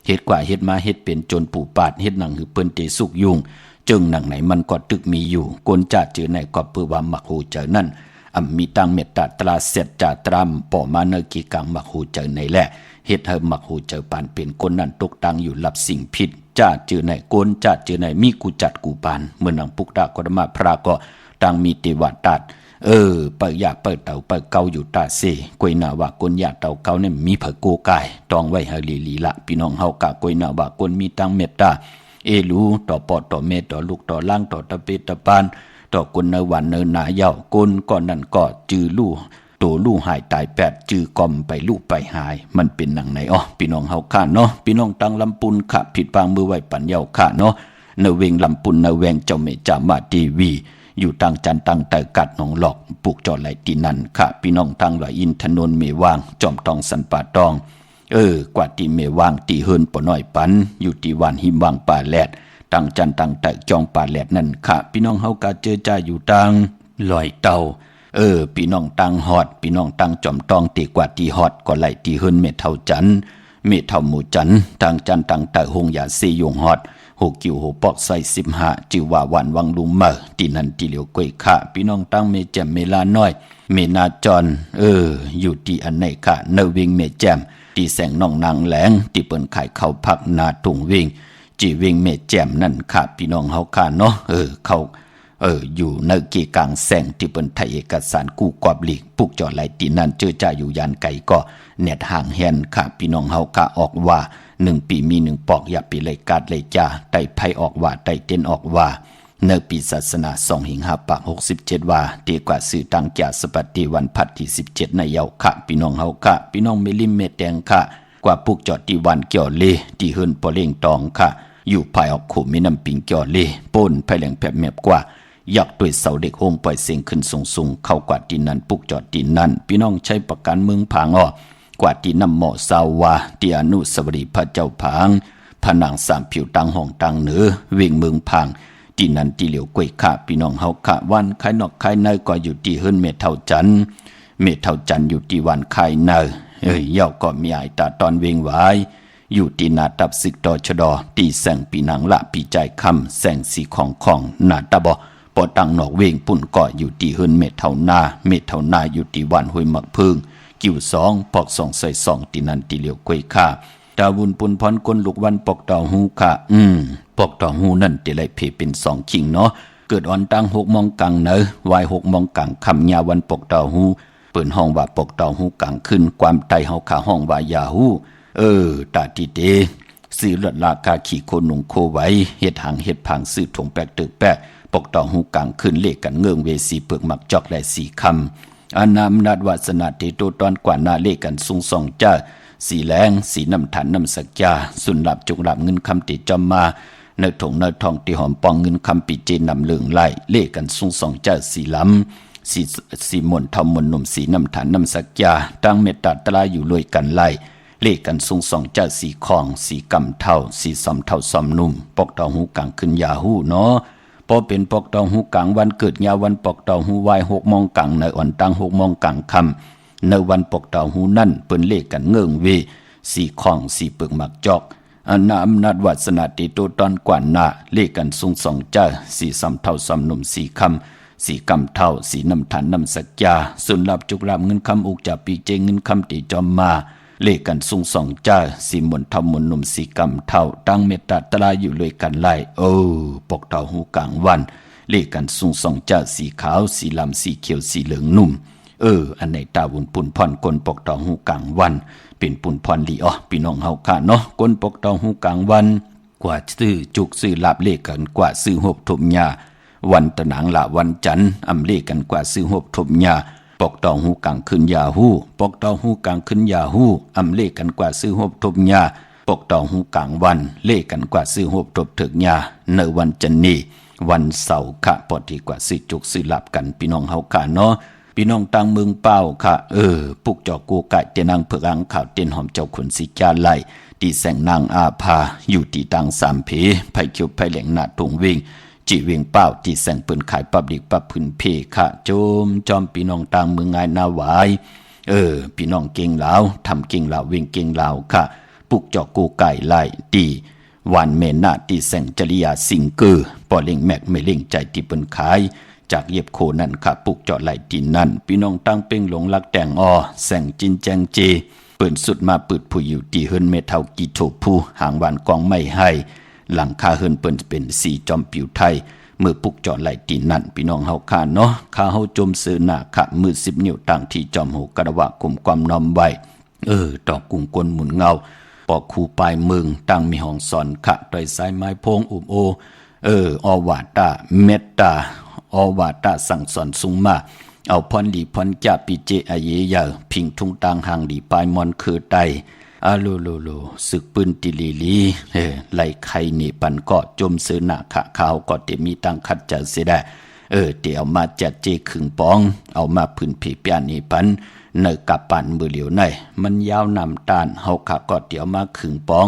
เฮ็ดกว่าเฮ็ดมาเฮ็ดเป็นจนปู่ปาดเฮ็ดหนังหือเปิ้นเตสุกยุงจึงหนังไหนมันก็ตึกมีอยู่กนจะเจอในก็เพื่อว่ามักหูเจอนั่นมีตังเมตตาตราเสร็จจาตรามป่อมาเนกีกังมักหูเจอในแหละเฮ็ดให้มักหูเจอปานเป็นคนนั้นตกตังอยู่รับสิ่งผิดจะเจอในกนจะเจอในมีกูจัดกูปานเมื่อนังปุกตากรมาพระก็ตังมีติวาตัดเปิดยาเปิดเต่าเปิดเกาอยู่ตาเซกวยนาว่ากนยาเต่าเกาเนี่ยมีเผอโกกายตองไว้ให้ลีละพี่น้องเฮากะกวยนาว่ากนมีตังเมตตารู้ต่อปอต่อเมต่อลูกต่อล่างต่อตะเปตะปานต่อคนในวันเนินหนาเยาวกนก่อนนั้นก็จือลู่ตัวลู่หายตาย8จือกอมไปลู่ไปหายมันเป็นหนังไหนพี่น้องเฮาข้าเนาะพี่น้องตังลำปุนขะผิดปางมือไว้ปัญญาข้าเนาะเนเวงลำปุนเนแวงเจ้าเมจามาทีวีอยู่ตังจันตังแต่กัดหนองหลอกปลูกจอดไหลตีนันขะพี่น้องตังไหลอินถนนเมวางจอมตองสันป่าตองกว่าตีเมวางตีเฮินปอน้อยปันอยู่ตีวานหิมวางป่าแลด ตั้งจันตั้งแต่จองป่าแหลดนั่นค่ะพี่น้องเฮากะเจอจ่าอยู่ตังลอยเตาพี่น้องตังฮอดพี่น้องตังจอมตองตีกว่าตีฮอดก็ไหลตีเฮินเม็ดเท่าจันเม็ดเท่าหมู่จันตั้งจันตั้งแต่หงยาซียงฮอดหกกิ่วหกปอกใส่15จิวว่าวันวังลุมเมอตีนันตีเหลียวกวยค่ะพี่น้องตั้งเมแจมเมลาน้อยเมนาจรอยู่ที่อันไหนค่ะเนวิงเมแจมที่แสงน้องนางแหลงที่เปิ้นขายข้าวผักนาถุงวิ่งจีวิ่งเมแจมนั่นค่ะพี่น้องเฮาค่ะเนาะเขาอยู่ในกีกลางแสงที่เปิ้นไทยเอกสารกู้กอบหลีกปุกจอไหลตีนั่นเจอจ่าอยู่ยานไก่ก็เน็ตห่างแฮนค่ะพี่น้องเฮาค่ะออกว่า1ปีมี1ปอกอย่าปีเลยกาดเลยจ้าไต่ไผออกว่าไต่เต้นออกว่าเนปีศาสนา2หิง5ปาก67ว่าดีกว่าสื่อตั้งจ่าสปัตติวันพัดที่17ในเยาค่ะพี่น้องเฮาค่ะพี่น้องเมลิมเมแดงค่ะกว่าปุกจอดที่วันเกี่ยวเลที่เฮินปอเล่งตองค่ะอยู่ภายออกขู่มีน้ำปิงเกี่ยวเลป่นภายแหลงแผบแมบกว่ายักด้วยเสาเด็กโฮงปล่อยเสียงขึ้นสูงๆเข้ากว่าดินนั้นปุกจอดดินนั้นพี่น้องใช้ประกันเมืองผางอ้อกว่าที่นำหมอสาวาที่อนุสาวรีย์พระเจ้าผางผนังสามผิวตังห้องตังเหนือวิ่งเมืองผางที่นั้นที่เหลียวกวยขาพี่น้องเฮาขะวันคายนอกคายในก็อยู่ที่เฮิรนเมเท่าจันอยู่ที่วันคายในเย่าก็มีไอตาตอนเวงไว้อยู่ที่นาตับศึกตอชดอตีแสงปีนังละปีใจคำแสงสีของนาตาบอปอตังนอกเวงปุ่นก็อยู่ที่เฮิรนเมเท่านาอยู่ที่วันห้วยหมักพึ่งกิ่ว2ปอก2ใส่2ตีนันตีเหลียวกวยค่าดาวุนปุนพรคนลูกวันปอกเต่าหูค่ะปอกเต่าหูนั่นตีไหลเพเป็น2ขิงเนาะเกิดอ่อนตั้ง6 โมงกลางเนอวาย6 โมงกลางคำยาวันปอกเต่าหูเปิดห้องว่าปอกเต่าหูกลางขึ้นความไตเฮาขาห้องว่ายาหูตาติเตซื้อเลือดลากาขี่โคหนุ่งโคไว้เฮ็ดหางเฮ็ดผังซื้อถงแปกตึกแปกปอกเต่าหูกลางขึ้นเลขกันเงื่องเวสีเปลือกหมักจอกและสีคำอานามนาดวาสนาเตโตตอนกว่านาเลกันสุงสองจ้าสีแรงสีน้ำฐานน้ำสักจ้าสุนหลับจุกหลับเงินคำติจอมมาเนถงเนทองตีหอมปองเงินคำปีเจนำเหลืองไล่เลกันสุงสองจ้าสีล้ำสีมนทอมมนหนุ่มสีน้ำฐานน้ำสักจ้าตั้งเมตตาตลาอยู่ลอยกันไล่เลกันสุงสองจ้าสีคองสีกำเท่าสีสอมเท่าสอมนุ่มปอกเต่าหูกลางขึ้นยาหูเนาะพอเป็นปอกเต่าหูกลางวันเกิดยาวันปอกเต่าหูวาย6 โมงกลางในอ่อนตั้ง6 โมงกลางคำในวันปอกเต่าหูนั่นเปิ้นเลขกันเงื่องเวสีคองสีเปลือกหมักจอกอนาอำนาจวาสนาติโตตอนกว่านาเลขกันสุงสองจ้าสีสำเท่าสำนุ่มสีคำสีกำเท่าสีน้ำฐานน้ำสักจาสุนลับจุกลาบเงินคำอุกจับปีเจเงินคำติจอมมาเลขกันสุงสองจ้าสีมนทำมนหนุ่มสีกำเท่าตั้งเมตตาตลาอยู่เลยกันไล่ปกเต่าหูกลางวันเลขกันสุงสองจ้าสีขาวสีลำสีเขียวสีเหลืองนุ่มอันไหนตาวุนปุ่นพรกลปกเต่าหูกลางวันเป็นปุ่นพรลีพี่น้องเฮาค่ะเนาะกลปกเต่าหูกลางวันกว่าซื้อจุกซื้อลาบเลขกันกว่าซื้อหบถมยาวันตะหนังละวันจันทร์อำเลขกันกว่าซื้อหบถมยาปอกเต่าหูกลางขึ้นยาหูปอกเต่าหูกลางขึ้นยาหูอำเลขกันกว่าซื้อหบถมยาปอกเต่าหูกลางวันเลขกันกว่าซื้อหบถบถึกยาในวันจันนี้วันเสาร์ค่ะปอดีกว่าซื้อจุกซื้อลาบกันพี่น้องเฮาค่ะเนาะพี่น้องตังเมืองเป้าค่ะปุกจอกูไก่เตนางเผือกอังข่าวเต้นหอมเจ้าขุนสิจาไลตีแสงนางอาภาอยู่ที่ตังสามเพไผเขียวไผแหลงหน้าตุงวิ่งจีเวียงเป้าที่แสงปืนขายปับดิกปับพื้นเพค่ะโจมจอมพี่น้องตังเมืองไงนาหวายพี่น้องเก่งลาวทำเก่งลาววิ่งเก่งลาวค่ะปุกจอกูไก่ไล่ตีวันเมนาตีแสงจริยาสิงเกอปอเล่งแมกไม่เล่งใจที่ปืนขายจากเย็บโคนั่นค่ะปุกเจาะไหลดินนั่นพี่น้องตั้งเป้งหลงลักแต่งแสงจินแจงเจเปิดสุดมาปืดผู้อยู่ที่เฮิรนเมเท่ากีโถผู้หางวานกองไม่ให้หลังคาเฮิรนเปิ้นเป็นสีจอมผิวไทยเมื่อปุกเจาะไหลดินนั่นพี่น้องเฮาค่ะเนาะข้าเฮาจมเสือหน้าค่ะมือ10 นิ้วตั้งที่จอมหูกระวะกลุ่มความน้อมไว้ดอกกุ้งกลหมุนเงาปอกคูปลายมึงตั้งมีห้องสอนค่ะโดยสายไม้พงอุบโอวาตาเมตตาอวาตาสั่งสอนสูงมาเอาพรดีพรจ่าปีเจอาเยยาพิงทุงตางหางดีปลายมอนคือไตอาโลศึกปืนติลีไหลไข่นี่ปันก็จมเสือหน้าขะขาวก็เตมีตังคัดจะเสียได้เดี๋ยวมาจัดเจขึงปองเอามาพื้นผีเปียนี่ปันเนกับปันมือเหลียวในมันยาวนำตานเฮาขะก็เดี๋ยวมาขึงปอง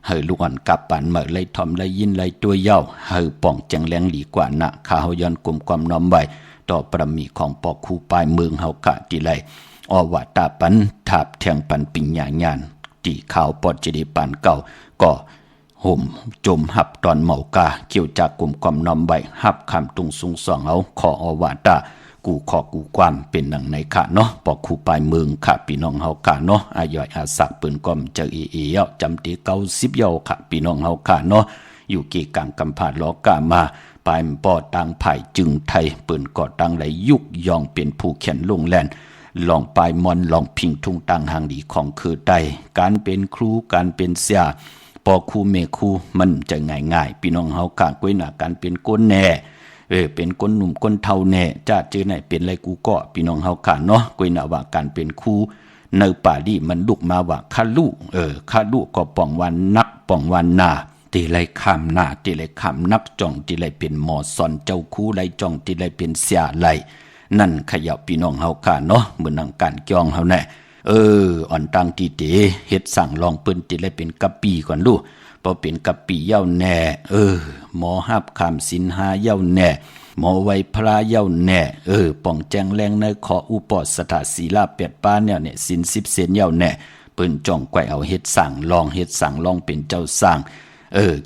เฮอลูกอ่อนกับปันเมื่อไล่ทอมไล่ยินไล่ตัวเย้าเฮอป่องจังแรงหลีกว่านะข้าเฮาย้อนกลุ่มความน้อมไว้ต่อประมีของปอกคูปลายเมืองเฮากะติไลอว่าตาปันถาบแทงปันปิญญาญาณตีข่าวปอดจิดีปันเก่าก็ห่มจมหับตอนเมากาเกี่ยวจากกลุ่มความน้อมไว้หับคำตุงสูงสองเอาขออว่าตากูขอกูความเป็นหนังในขะเนาะปอกคูปลายเมืองค่ะพี่น้องเฮากะเนาะอายอยอาสักปืนก้อมเจอเอเยาจำตี90เยาค่ะพี่น้องเฮากะเนาะอยู่กี่กลางกำผาดล้อกามาปลายปอตังไผ่จึงไทยปืนก่อตังไหลยุกยองเป็นผู้เขียนลงแลนลองปลายมอนลองพิงทุ่งตังหางดีของคือใดการเป็นครูการเป็นเสียปอครูเมครูมันจะง่ายๆพี่น้องเฮากะก้วยหน้าการเป็นก้นแน่เป็นก้นหนุ่มก้นเท่าแน่จ้าเจอไหนเป็นไรกูก็พี่น้องเฮากะเนาะก้วยหน้าว่าการเป็นครูในป่าดีมันลุกมาว่าคาลุคาลุก็ป้องวันนักป้องวันหน้าตีไรคำหน้าตีไรคำนักจ่องตีไรเป็นหมอสอนเจ้าคู่ไรจ่องตีไรเป็นเสียไรนั่นขยับพี่น้องเฮากะเนาะเหมือนนังการจองเฮาแน่อ่อนตังตีเตเฮ็ดสั่งลองปืนตีไรเป็นกะปีก่อนลูกพอเป็นกะปีเย้าแน่หมอหับคำสินหาเย้าแน่หมอไวพระเย้าแน่ป่องแจงแรงในขออุปอสถาศีลาเปียดป้าเนี่ยสิน10เซนเย้าแน่ปืนจ่องไกวเอาเฮ็ดสั่งลองเป็นเจ้าสร้าง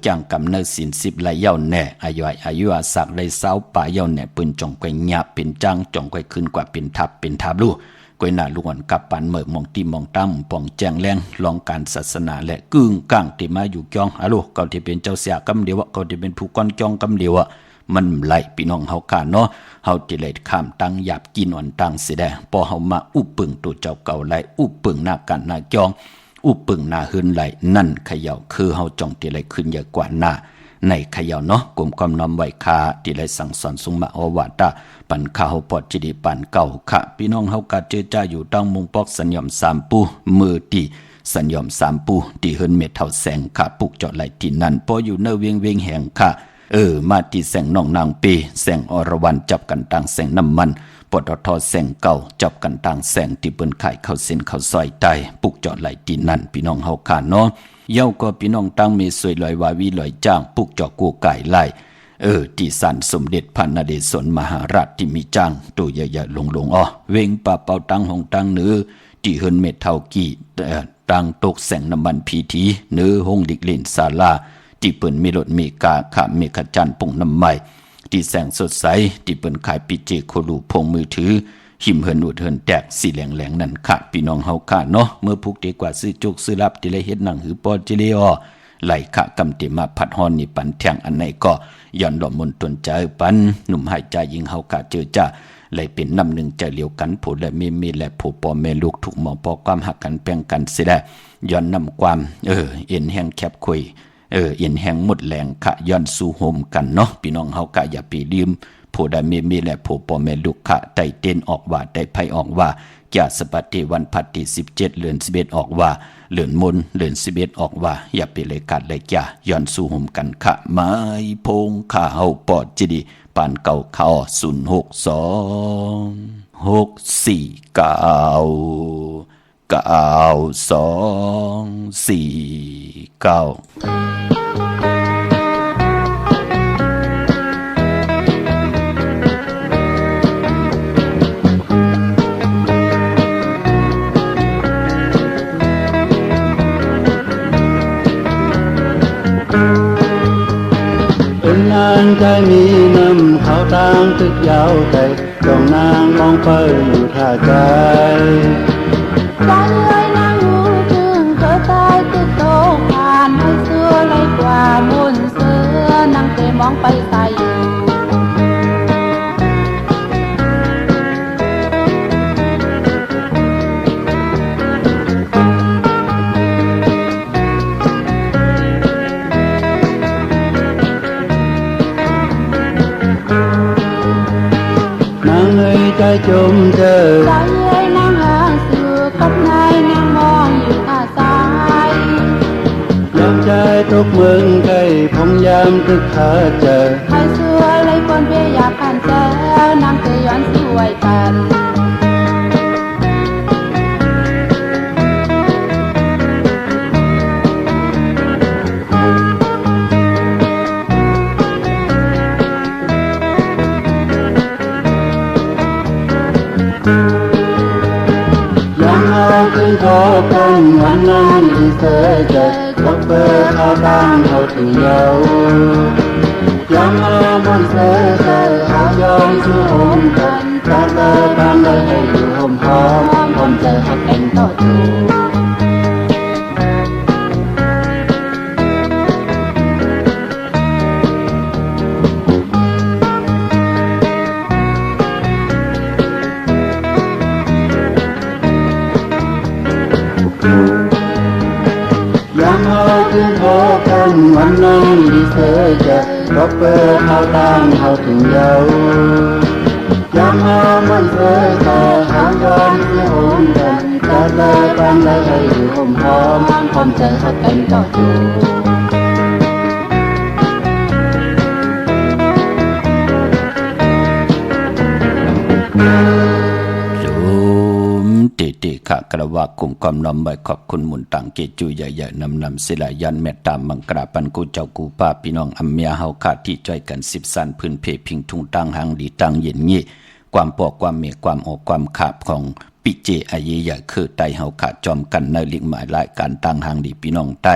จังกำเนิดสิน10ไหลเย้าแน่อายุอาศักไหลเสาป่าเย้าแน่ปืนจ่องไกวหยาบเป็นจังจ่องไกวขึ้นกว่าเป็นทับลูกกวยหน้าลูกอ่อนกับปันเมิกมองตีมองตั้มป่องแจงแรงลองการศาสนาและกึ่งกลางที่มาอยู่จองอะลูกเขาที่เป็นเจ้าเสียกำเดียวเขาที่เป็นผู้ก้อนจองกำเดียวมันไหลพี่น้องเฮาขาเนาะเฮาติเลยข้ามตั้งหยาบกินอ่อนตั้งสิได้พอเฮามาอุปึงตัวเจ้าเก่าไหลอุปึงหน้ากันหน้าจองอุปึงหน้าหืนไหลนั่นเขย่าคือเฮาจองติเลยขึ้นเยอะกว่าหน้าในเขย่าเนาะกลุ่มความน้อมไหวคาที่เลยสั่งสอนสุมาอวาตาปันข้าวปอดจิดีปันเก่าค่ะพี่น้องเฮากะเจอจ้าอยู่ตั้งมุงปอกสัญญอม3ปูมือตีสัญญอม3ปูที่เฮินเม็ดเท่าแสงค่ะปุกจอดไหลที่นั่นพออยู่เนเวียงแห่งค่ะมาที่แสงน้องนางปีแสงอรวรรณจับกันต่างแสงน้ำมันปตทแสงเก่าจับกันต่างแสงที่เปิ้นขายเข้าเส้นเข้าซอยใต้ปุกจอดไหลที่นั่นพี่น้องเฮาค่ะเนาะเย้าก็พี่น้องตั้งมีสวยลอยวาวีลอยจ้างปุกจอกูไก่ไล่ที่สันสมเด็จพระนเรศวรมหาราชที่มีจ้างตัวใหญ่ๆลงเวงป่าเป่าตังหงตังเนื้อที่เฮินเม็ดเท่ากี่ตังตกแสงน้ำมันพีทีเนื้อหงดิกลินศาลาที่เปิ้นมีรถมีกาขะมีขจันปุ่งน้ำใหม่ที่แสงสดใสที่เปิ้นขายปิเจโคลูพงมือถือหิมเฮินอุดเฮินแตกสีแหลงนั่นค่ะพี่น้องเฮาค่ะเนาะเมื่อพุกดีกว่าซื้อจุกซื้อรับที่เลยเฮ็ดหนังหือปอจิเลอไหลขะกำติมาพัดฮอนนี่ปันแทงอันไหนก็ย้อนดอกมนตนใจปันหนุ่มหายใจยิงเฮากะเจอจ้าเลยเป็นน้ำหนึ่งใจเหลียวกันผู้และมีและผู้ปอแม่ลูกถูกหมอปอความหักกันแป้งกันสิได้ย้อนนำความเอ็นแห้งแคบคุยเอ็นแห้งหมดแรงขะย้อนสู่โฮมกันเนาะพี่น้องเฮากะอย่าไปลืมผู้ใดมีและผู้ปอแม่ลูกขะไต่เต้นออกว่าได้ไผออกว่าจะสปฏิวันพัดที่17เดือน11ออกว่าเลือนมนเลือน11ออกว่าอย่าไปเลยกัดเลยจ้าย้อนสู่ห่มกันค่ะไม้พงข้าวปอดจิดีปานเก่าข้าว062 6499249นางใจมีน้ำเขาต่างตึกยาวไกลจองนางมองเปิดอยู่ท่าใจใจเลยนางหูจึงเธอตายตึกโตผ่านให้เสื้อไรกว่ามุนเสื้อนางเตมองไปใส่ใจจมเจอใจเอ้ยนางหางสื่อกับนายนางมองอยู่อาศัยยามใจตกเมืองไกลพงยามตึกขาเจอให้เสื้อไรคนเบียอยากกันแจนางเตยย้อนสวยกัน พบกันวันนั้นที่เธอจะตกเปิดข้าวตั้งเขาถึงเยายังมาบนเธอเขายอมสู้หมกันแต่เธอทำได้ให้อยู่หอมหอมผมจะหักเป็นต่อจู ยังเอาคืนพอกันวันนั้นที่เธอจะก็เปิดเขาตั้งเขาถึงเยายังเอามันเธอแต่หางยอมเสียหงกันแต่เธอทำได้ให้อยู่หอมหอมผมจะหักกันต่อจู ขะกระว่ากุมความน้อมไว้ขอบคุณหมุนต่างเกจูใหญ่ๆนำศิลายันเมตตามังกราปันกูเจ้ากูป้าพี่น้องอัมเมียเฮาขาดที่จ้อยกัน10สันพื้นเพพิงทุงตังหังดีตังเย็นงี้ความปอกความเมความออกความขาบของปิเจอาเยใหญ่คือไตเฮาขาดจอมกันในลิงหมายรายการตังหังดีพี่น้องใต้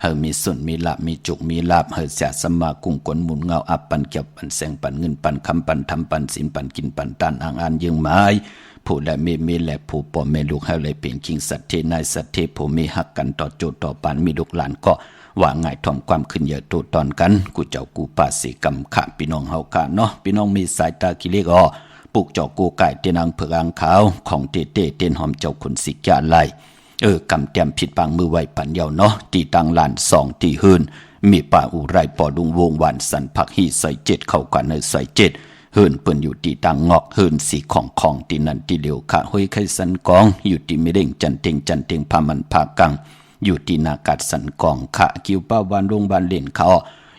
เฮามีส่วนมีลาบมีจุกมีลาบเฮาเสียสมากุ้งกลหมุนเงาอับปันเก็บปันแสงปันเงินปันคำปันทำปันศีลปันกินปันตานอ่างอ่านยิงหมายผู้และมีและผู้ป่อแม่ลูกให้เลยเป็นคิงสัตเทนายสัตเทผู้มีหักกันต่อโจต่อปานมีลูกหลานก็ว่าง่ายถ่อมความขึ้นเยอะตัวตอนกันกูเจ้ากูป่าสีกำขะพี่น้องเฮาค่ะเนาะพี่น้องมีสายตากิเลกปลูกเจ้ากูไก่เตนังเผือกางขาวของเตเต้นหอมเจ้าคุณสิกาไลกำเตรียมผิดบางมือไว้ปันเยาเนาะตีตังลาน2ตีหืนมีป่าอุไรปอดุงวงหวานสันผักหีใส่7เข้ากันในใส่7เฮินเปิ้นอยู่ที่ตังงอกเฮินสีของที่นั่นที่เหลียวขะห้อยไข่สันกองอยู่ที่ไม่เด้งจันเต็งพามันพากังอยู่ที่นากัดสันกองขะคิวป้าวันลงบานเล่นเขา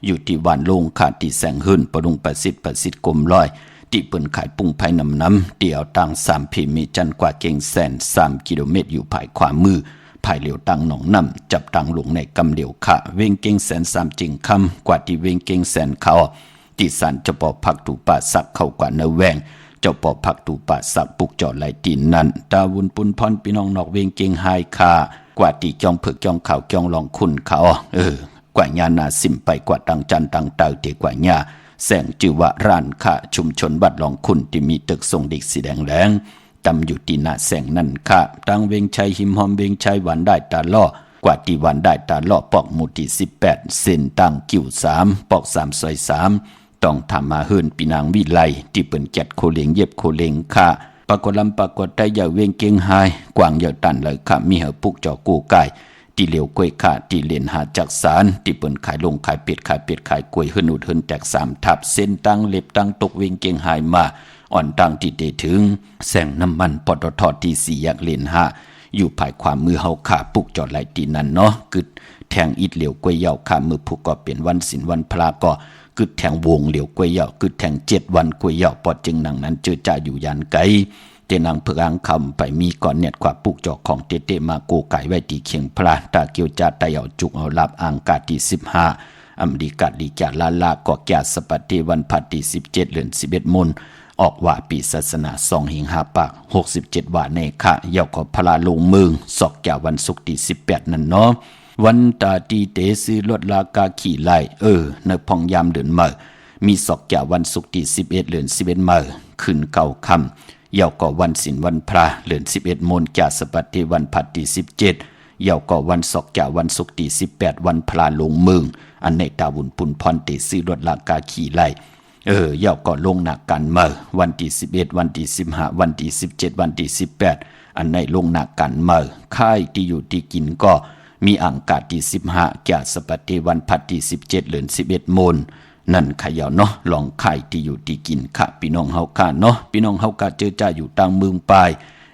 อยู่ที่วันลงขะที่แสงเฮินปดุงประสิทธิ์กลมลอยที่เปิ้นขายปุ้งไผ่น้ำเดี่ยวตัง3พีมีจันกว่าเก่งแสน3กิโลเมตรอยู่ภายขวามือภายเหลียวตังหนองน้ำจับตังลงในกำเหลียวขะเวงเก่งแสน3จริงคำกว่าที่เวงเก่งแสนเขาที่สันเจ้าปอผักตูป่าสักเข้ากว่าเนแวงเจ้าปอผักตูป่าสักปุกจอดไหลตีนนั้นตาวุนปุนพรพี่น้องนอกเวงเก่งไฮคากว่าที่จองเผือกจองข่าวจองลองคุณเขากว่าญานาสิมไปกว่าตังจันตังเต่าเตกว่าญาแสงจือว่าร้านค่าชุมชนบัดลองคุณที่มีตึกทรงเด็กสีแดงแหลงตำอยู่ที่หน้าแสงนั่นค่ะตังเวงชัยหิมหอมเวงชัยหวานได้ตาล่อกว่าที่หวานได้ตาล่อปอกหมู่ที่18เส้นตังกิ่ว3ปอก3ซอย3ต้องทำมาเฮินปีนางวิไลที่เปิ่นจัดโคเลงเย็บโคเลงค่ะปรากฏลำปรากฏได้อย่าเวงเก่งหายกวางอย่าตันเลยค่ะมีเหอปุกจอกูไก่ที่เหลียวกล้วยค่ะที่เลียนหาจักสารที่เปิ่นขายลงขายเป็ดขายกล้วยเฮินอุดเฮินแตก3ทับเส้นตั้งเล็บตั้งตกเวงเก่งหายมาอ่อนตั้งที่ได้ถึงแสงน้ำมันปตทที่4แยกเลียนหาอยู่ภายความมือเฮาค่ะปุกจอดไหลตีนั่นเนาะกึดแทงอิดเหลียวกล้วยเหยาค่ะมือผู้ก็เปลี่ยนวันศีลวันพระก็กึดแทงวงเหลียวกวยเหยาะกึดแทง7วันกวยเหยาะปอดจึงหนังนั้นเจอจ่าอยู่ยันไกเตนังเพื่ออ้างคำไปมีก่อนเน็ตกว่าปุกจอกของเตมาโกไก่ไว้ตีเขียงพระตาเกียวจ่าไตเอาจุกเอาลับอ่างกาที่15อเมริกาลีจ่าลาก็แก่สปัติวันพัดที่17เดือน11มนออกว่าปีศาสนา2หิง5ปาก67ว่าในค่ะเหยาะก็พลาลงเมืองสอกแก่วันศุกร์ที่18นั่นเนาะวันตาตีเตซื้อลดราคาขี่ไล่ในพองยามเดือนเมื่อมีสอกแก่วันศุกร์ที่11เดือน11เมื่อขึ้นเก่าคำเยาก็วันศีลวันพระเดือน11มนแก่สปัติวันพัดที่17เยาก็วันสอกแก่วันศุกร์ที่18วันพลาลงเมืองอันในตาวุนปุนพรเตซื้อลดราคาขี่ไล่เยาก็ลงหนักกันเมื่อวันที่11วันที่15วันที่17วันที่18อันในลงหนักกันเมื่อค่ายที่อยู่ที่กินก็มีอังกาที่15แก่สปัติวันพัดที่17เดือน11มนนั่นขยาวเนาะลองไข่ที่อยู่ที่กินค่ะพี่น้องเฮาค่ะเนาะพี่น้องเฮากะเจอจ่าอยู่ต่างเมืองปลาย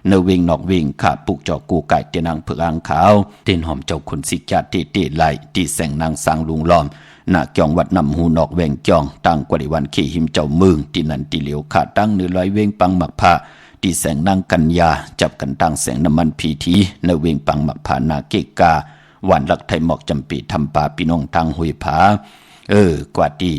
เนเวงนอกเวงค่ะปุกจอกูไก่เตนางเผือกอ่างขาวเต้นหอมเจ้าคนสิกาเตไหลที่แสงนางสางลุงล้อมหน้าเกียงวัดนำหูนอกเวงจองตั้งกว่าในวันขี่หิมเจ้าเมืองที่นั่นที่เหลียวค่ะตั้ง100เวงปังหมักผ้าที่แสงนางกัญญาจับกันตั้งแสงน้ำมันพีทีเนเวงปังหมักผ้านาเกกาวันลักไทยหมอกจำปีทำป่าพี่น้องทางห้วยผากว่าที่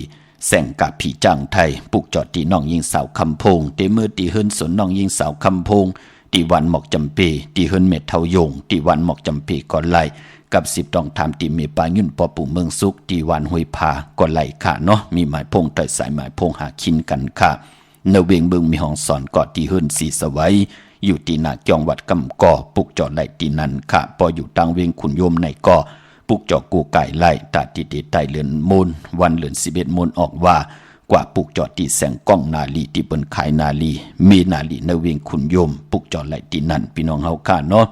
แสงกับผีจ้างไทยปุกจอดที่น้องยิงสาวคำพงเตเมื่อตีเฮิรนสนน้องยิงสาวคำพง ตีวันหมอกจำปีตีเฮินเม็ดเทายงตีวันหมอกจำปีก่อนไหลกับ10ต้องทำตีเมปายุ่นปอปู่เมืองสุกตีวันห้วยผาก่อนไหลค่ะเนาะมีหมายพงแต่สายหมายพงหาคินกันค่ะเนเวงเบิงมีห้องสอนกอดตีเฮินสีสวัยอยู่ตีหน้าจองวัดกำก่อปุกจอดไหลตีนันค่ะพออยู่ตังเวงขุนโยมในก่อปุกจอกูไก่ไหลตาติไตเลือนมูลวันเลือน11มูลออกว่ากว่าปุกจอดตีแสงก้องนาลีตีเปิ้นขายนาลีมีนาลีในเวงขุนโยมปุกจอดไหลตีนันพี่น้องเฮาค่ะเนาะ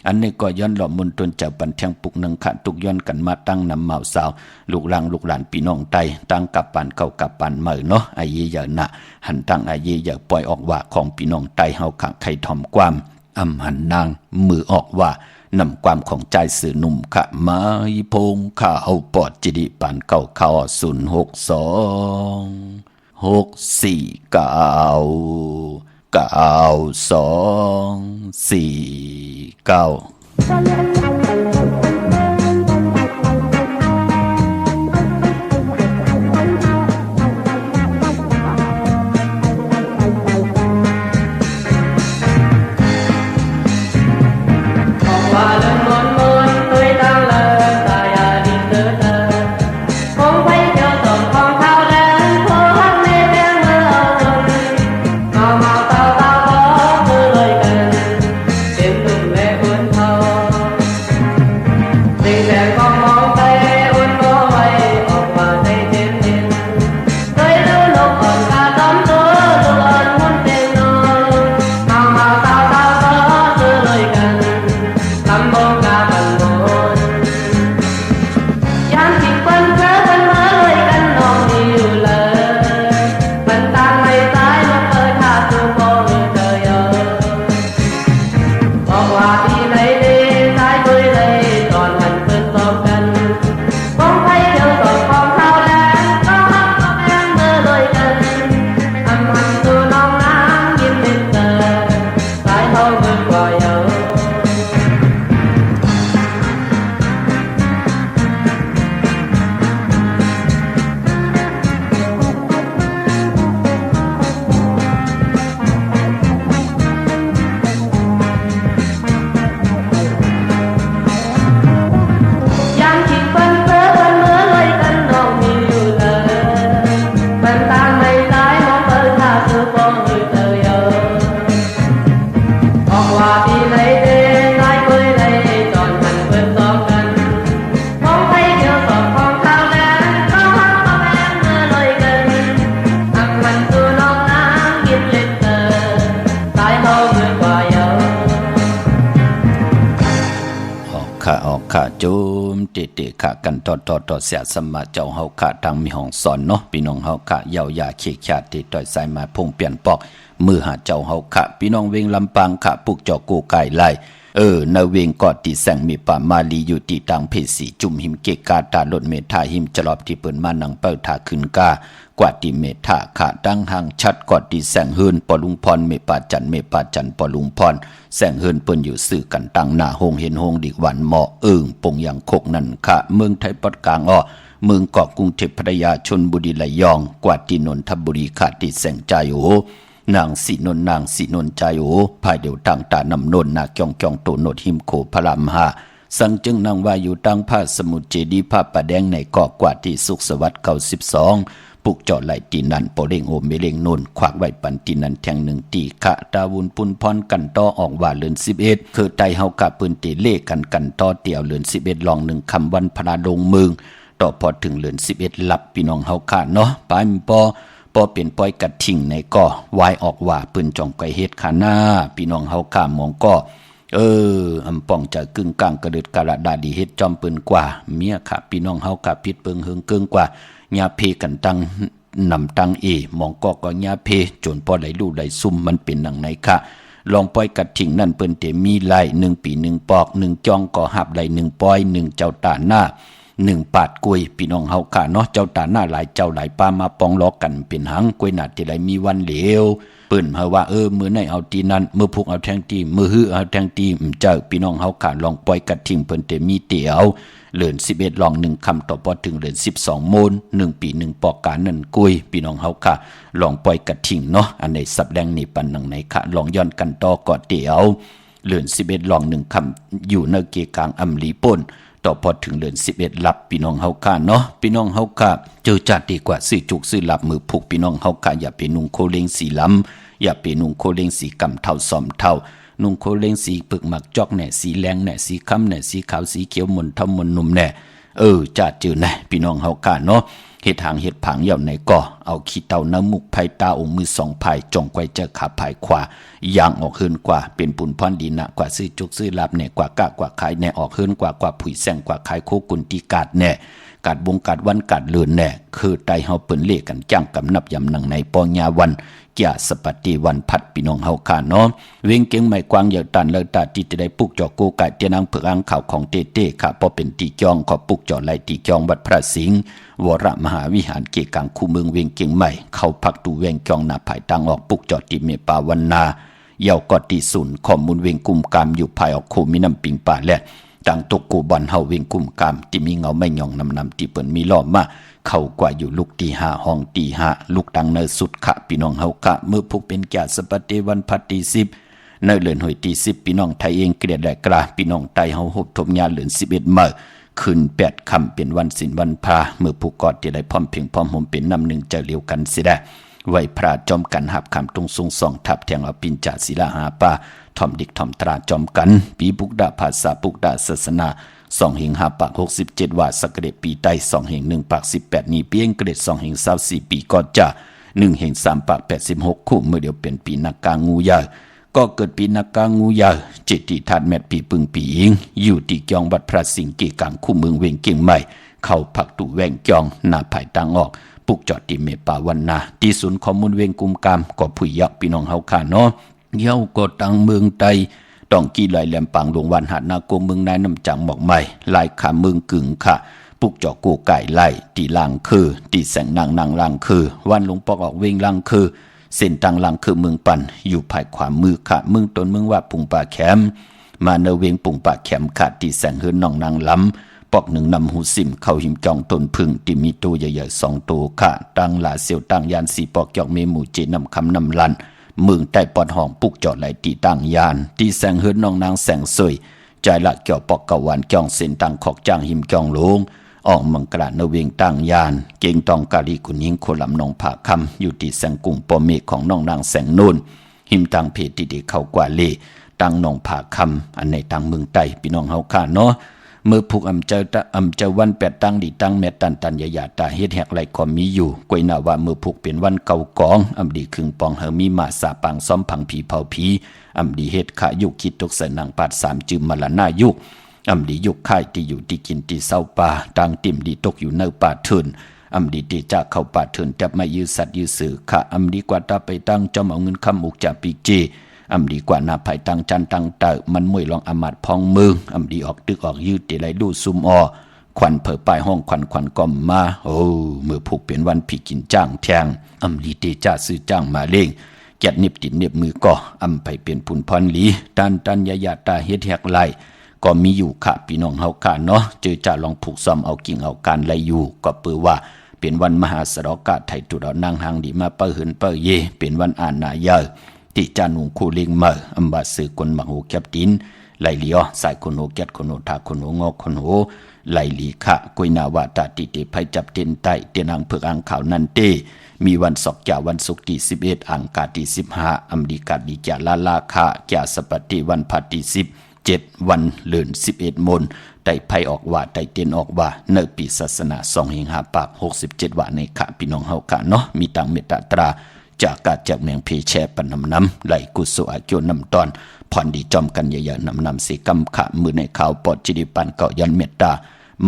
อันนี้ก็ย้อนหล่อมนตนเจ้าปันแทงปุกนังขาตุกย้อนกันมาตั้งนำเมาสาวลูกหลางลูกหลานพี่น้องไตตั้งกับปันเก่ากับปันเมื่อเนาะอาเยอย่าหนะหันตั้งอาเยอย่าปล่อยออกว่าของพี่น้องไตเฮาขังไข่ทอมความอำหันนางมือออกว่านำความของใจสื่อหนุ่มขะไม้พงข้าเอาปอดจิดิปันเก่าเข้า0624949 ข้าโจมเตะข้ากันต่อเสียสมาเจ้าเฮาข้าทางมีห้องสอนเนาะพี่น้องเฮาข้าเยาวยาเขียขาดที่ต่อยสายมาพงเปลี่ยนปอกมือหาเจ้าเฮาข้าพี่น้องเวงลำปางข้าปุกเจาะกูไก่ไล่นาเวงกอดตีแสงมีป่ามาลีอยู่ตีตังเพสีจุ่มหิมเกกาตาลดเมธาหิมจลอบที่เปิ้นมานังเปิ้ทาขึ้นกากว่าตีเมธาขาดังหางชัดกอดตีแสงเฮินปอลุงพรเมปาจันปอลุงพรแสงเฮินเปิ้นอยู่สื่อกันตั้งหน้าโฮงเห็นโฮงดิกวันเหมาะปงอย่างโคกนั่นค่ะเมืองไทยปอดกลางเมืองเกาะกรุงเทพพัทยาชลบุรีระยองกว่าตีนนทบุรีขาดตีแสงใจโอนางสีนนใจโอภายเดียวต่างตานำนนนาเกียงโตโนดหิมโขพระรามหาสังจึงนางว่าอยู่ตั้งผ้าสมุทรเจดีผ้าป่าแดงในเกาะกว่าที่สุขสวัสดิ์92ปุกเจาะไหลตีนันโปเร่งโอเมเร่งนนขวากไว้ปันตีนันแทงหนึ่งตีขะตาวุนปุนพรกันต่อออกว่าเลือน11คือไตเฮากะปืนตีเลขกันต่อเตี่ยวเลือน11ลองหนึ่งคำวันพระดงเมืองต่อพอถึงเลือน11ลับพี่น้องเฮาค่ะเนาะปายปอเปลี่ยนปล่อยกัดทิ้งในก่อวายออกว่าปืนจ่องไกเฮ็ดขาหน้าพี่น้องเฮาข้ามองก็อำป้องจะกึ่งกลางกระเดิดกระดาดีเฮ็ดจอมปืนกว่าเมียค่ะพี่น้องเฮาค่ะพิษเปิงเฮิงเกิงกว่าญาเพกันตั้งนำตั้งมองก็ญาเพจนพอไหลลู่ไหลซุ่มมันเป็นดังไหนค่ะลองปล่อยกัดทิ้งนั่นเปิ้นเตมีไล่1ปี1ปอก1จองก่อหับไหล1ปอย1เจ้าตาหน้า 1 ปาดกล้วยพี่น้องเฮาค่ะเนาะเจ้าตาหน้าหลายเจ้าหลายป้ามาปองล้อกันเป็นหังกล้วยหนาที่ใดมีวันเหลวเปิ้นเฮาว่ามื้อไหนเอาตีนั้นมื้อพุกเอาแทงตีมื้อฮื้อเอาแทงตีเจ้าพี่น้องเฮาค่ะลองปล่อยกระทิงเพิ่นเตมีเตียวเลือน11ลอง1คำต่อพอถึงเลือน12โมน1ปี1ปอกการนั่นกุยพี่น้องเฮาค่ะลองปล่อยกระทิงเนาะอันในสับแดงนี่ปันนังไหนค่ะลองย้อนกันต่อก่อเตียวเลือน11ลอง1คำอยู่ในเกกลางอำลีป่นต่อพอถึงเลือน11ลับพี่น้องเฮาค่ะเนาะพี่น้องเฮาค่ะเจอจัดดีกว่าซื้อจุกซื้อลับมือผูกพี่น้องเฮาค่ะอย่าไปนุ่งโคเลงสีล้ำอย่าไปนุ่งโคเลงสีกำเท่าซอมเท่านุ่งโคเลงสีปึกหมักจอกแหน่สีแรงแหน่สีค้ำแหน่สีขาวสีเขียวมนทำมนนุ่มแหน่จัดจือแหน่พี่น้องเฮาค่ะเนาะเฮ็ดหางเฮ็ดผังเหย่าในก่อเอาขี้เต่าน้ำมุกไผตาองค์มือ2 ภายจงไว้เจอขาภายขวาย่างออกเฮินกว่าเป็นปุ่นพรดีนะกว่าซื้อจุกซื้อลับแหน่กว่ากะกว่าขายแหน่ออกเฮินกว่าผุยแซงกว่าขายโคกุนตีกาดแหน่กาดบงกาดวันกาดเลือนแน่คือไตเฮาเปิ้นเลขกันจ้างกำนับยำหนังในปองยาวันเกียสปฏิวันพัดพี่น้องเฮาค่ะเนาะเวงเก่งไม่กว้างเหยาตันเลอตาที่จะได้ปุกจอโกไก่เตียนางเผือกอังข่าวของเต้ค่ะพอเป็นตีจองขอปุกจอไหลตีจองวัดพระสิงห์วรมหาวิหารเกกังคูเมืองเวงเก่งใหม่เข้าพักตูเวงจองหน้าภายตังออกปุกจอติเมปาวันนาเยาวกอตีศูนย์ข้อมูลเวงกุมกามอยู่ภายออกโคมีน้ำปิงป่าและดังตกกูบอนเฮาเวงกุมกามที่มีเงาไม่หย่องนำที่เปิ้นมีล้อมมาเข้ากว่าอยู่ลูกตี5ห้องตี5ลูกดังเนอสุดขะพี่น้องเฮากะเมื่อพวกเป็นแก่สปฏิวันพัดตี10ในเลือนหอยตี10พี่น้องไทยเองเกลียดและกลาพี่น้องไตเฮาหบทมยาเลือน11มื้อขึ้น8ค่ำเป็นวันศีลวันพระเมื่อผู้กอดที่ได้พร้อมเพียงพร้อมห่มเป็นน้ำหนึ่งจะเลียวกันสิได้ไว้พระจอมกันหับคำตรงทรงสองทับแทงเอาปินจ่าศิลาหาป่าทอมดิกทอมตราจอมกันปีปุกดาภาษาปุกดาศาสนา2เฮง5ปาก67ว่าสกเดปีไต2เฮง1ปาก18นี้เปียงเกรด2เฮง24ปีก่อนจะ1เฮง3ปาก86คู่เมื่อเดียวเป็นปีนักกางูยาก็เกิดปีนักกางูยาจิตติธาตุแมตปีปึงปีอิงอยู่ที่จองวัดพระสิงห์เกกังคู่เมืองเวงเก่งใหม่เข้าพักตุแวงจองหน้าภายตังออกปุกจอดที่เมปาวันนาที่ศูนย์ข้อมูลเวงกุมกามก็ผู้ยักพี่น้องเฮาค่ะเนาะเย้าก็ตังเมืองไตต้องกี่ไหลแหลมปังหลวงวันหาดนาโกเมืองนายน้ำจังหมอกใหม่ลายขาเมืองกึ่งค่ะปุกจอกูไก่ไล่ตีลางคือตีแสงนางลางคือวันหลวงปอกออกเวงลางคือเส้นตังลางคือเมืองปันอยู่ภายขวามือค่ะเมืองตนเมืองว่าปุงป่าแคมมาเนเวงปุงป่าแคมค่ะตีแสงเฮือนน้องนางล้ำปอกหนึ่งนำหูซิมเข้าหิมจองต้นพึ่งที่มีตัวใหญ่ๆ2ตัวค่ะตังหลาเสียวตังยานสีปอกจอกเมหมู่เจนำคำนำลันเมืองใต้ปอดห้องปุกจอดไหลตีตังยานตีแสงเฮือนน้องนางแสงสวยใจละเกี่ยวปอกกะวันจองเส้นตังขอกจางหิมจองลงออกมังกราเนเวงตังยานเก่งตองกาลีกุนยิงโคลำนองผาคำอยู่ที่แสงกุ่งปอเมฆของน้องนางแสงนูนหิมตังเพติเดเข้ากว่าเลตังนองผาคำอันในตังเมืองใต้พี่น้องเฮาค่ะเนาะเมื่อผูกอำเจ้าวัน8ตั้งดีตั้งแม่ตันยาตาเฮ็ดแหกไหลก็มีอยู่กวยนาว่าเมื่อผูกเป็นวันเก่ากองอำดีครึ่งปองเฮามีมาสาปังซ้อมผังผีเผาผีอำดีเฮ็ดขะยุกคิดตกใส่นางปาด3จืมมละนายุกอำดียุกค่ายที่อยู่ที่กินที่เศร้าป่าตังติ่มดีตกอยู่ในป่าเถินอำดีที่จะเข้าป่าเถินจับมายื้อสัตว์ยื้อสื่อขะอำดีกว่าตาไปตั้งจอมเอาเงินคำอุกจากปีเจอำดีกว่านาภายตังจันตังเตอมันมวยลองอมาดพองมืออำดีออกตึกออกยืดตีไหลดูซุมอควันเผอปลายห้องควันก่อมมาเมื่อผูกเป็นวันผีกินจ้างแทงอำดีเตจ่าซื้อจ้างมาเล่งแกดเน็บติดเน็บมือก่ออำไปเป็นผุนพรหลีตันยาตาเฮ็ดแหกไหลก็มีอยู่ค่ะพี่น้องเฮาค่ะเนาะเจอจ่าลองผูกซ้อมเอากิ่งเอาการไหลอยู่ก็เปือว่าเป็นวันมหาสรกะไทยตุดนางหางดีมาเปิ้หืนเปิ้เยเป็นวันอ่านนายาที่จานุงคูลิงมาอำบาสือคนมโหแคบตินไหลเลียวสายคนโหแกดคนโหทาคนโหงอกคนโหไหลลีขะกุยนาวาตาติเตไพจับเต็นไตเตียนางเผือกอังขาวนันเตมีวันศกจ่าวันศุกร์ที่11อังคารที่15อำดีกาดีจ่าลาคาจ่าสปฏิวันพัดที่17วันเลือน11มนได้ไพออกว่าได้เตียนออกว่าเนปีศาสนา2เฮง5ปาก67ว่าในขะพี่น้องเฮาค่ะเนาะมีตังเมตตาจากกาจากเมืองเพแชปนน้ำไหลกุศลอาเกียวนำตอนผ่อนดีจอมกันเยอะๆนำสีกำขะมือในข่าวปอดจิริปันเกาะยันเมตตา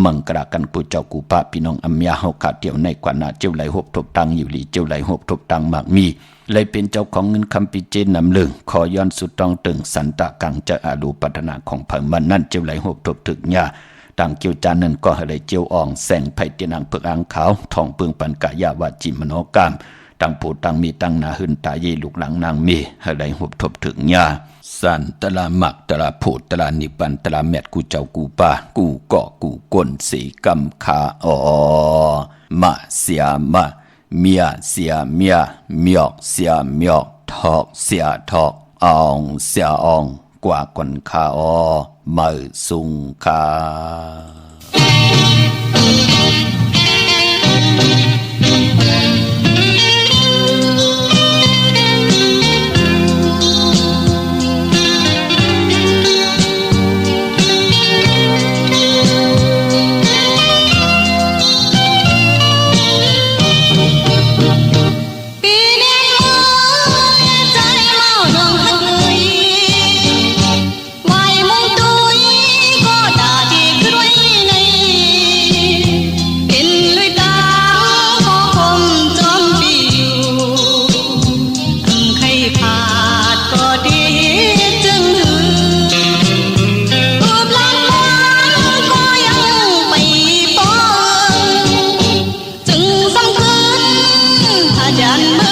มังกรากันปูเจ้ากูปะพี่น้องอัมยาเฮาขาเตียวในกว่านาเจ้าไหลหบทบตังอยู่หลีเจ้าไหลหบทบตังมากมีเลยเป็นเจ้าของเงินคำปิเจนนำเลืองขอย้อนสุดต้องตึงสันตะกังจะอาลูปัฒนาของเผ่ามันนั่นเจ้าไหลหบทบถึกญา ต่างเกี่ยวจานนั้นก็ให้ได้เจียวอ่องแสงไผ่เตียนังเพิกอ่างขาวทองเปืองปันกะยาวาจิมโนกรรมต่างผู้ต่างมีต่างนาหึนตาเยลูกหลังนางมีให้ได้หุบทบถึงญาสันตะลามักตะลาโพดตะลานิปันตะลาแมดกูเจ้ากูป่ากูเกาะกูก้นสีกำขามาเสียมาเมียเสียเมียเมียกเสียเมียกทอกเสียทอกอองเสียอองกว่าคนขามือสุงคาHãy subscribe cho kênh Ghiền Mì Gõ để không bỏ lỡ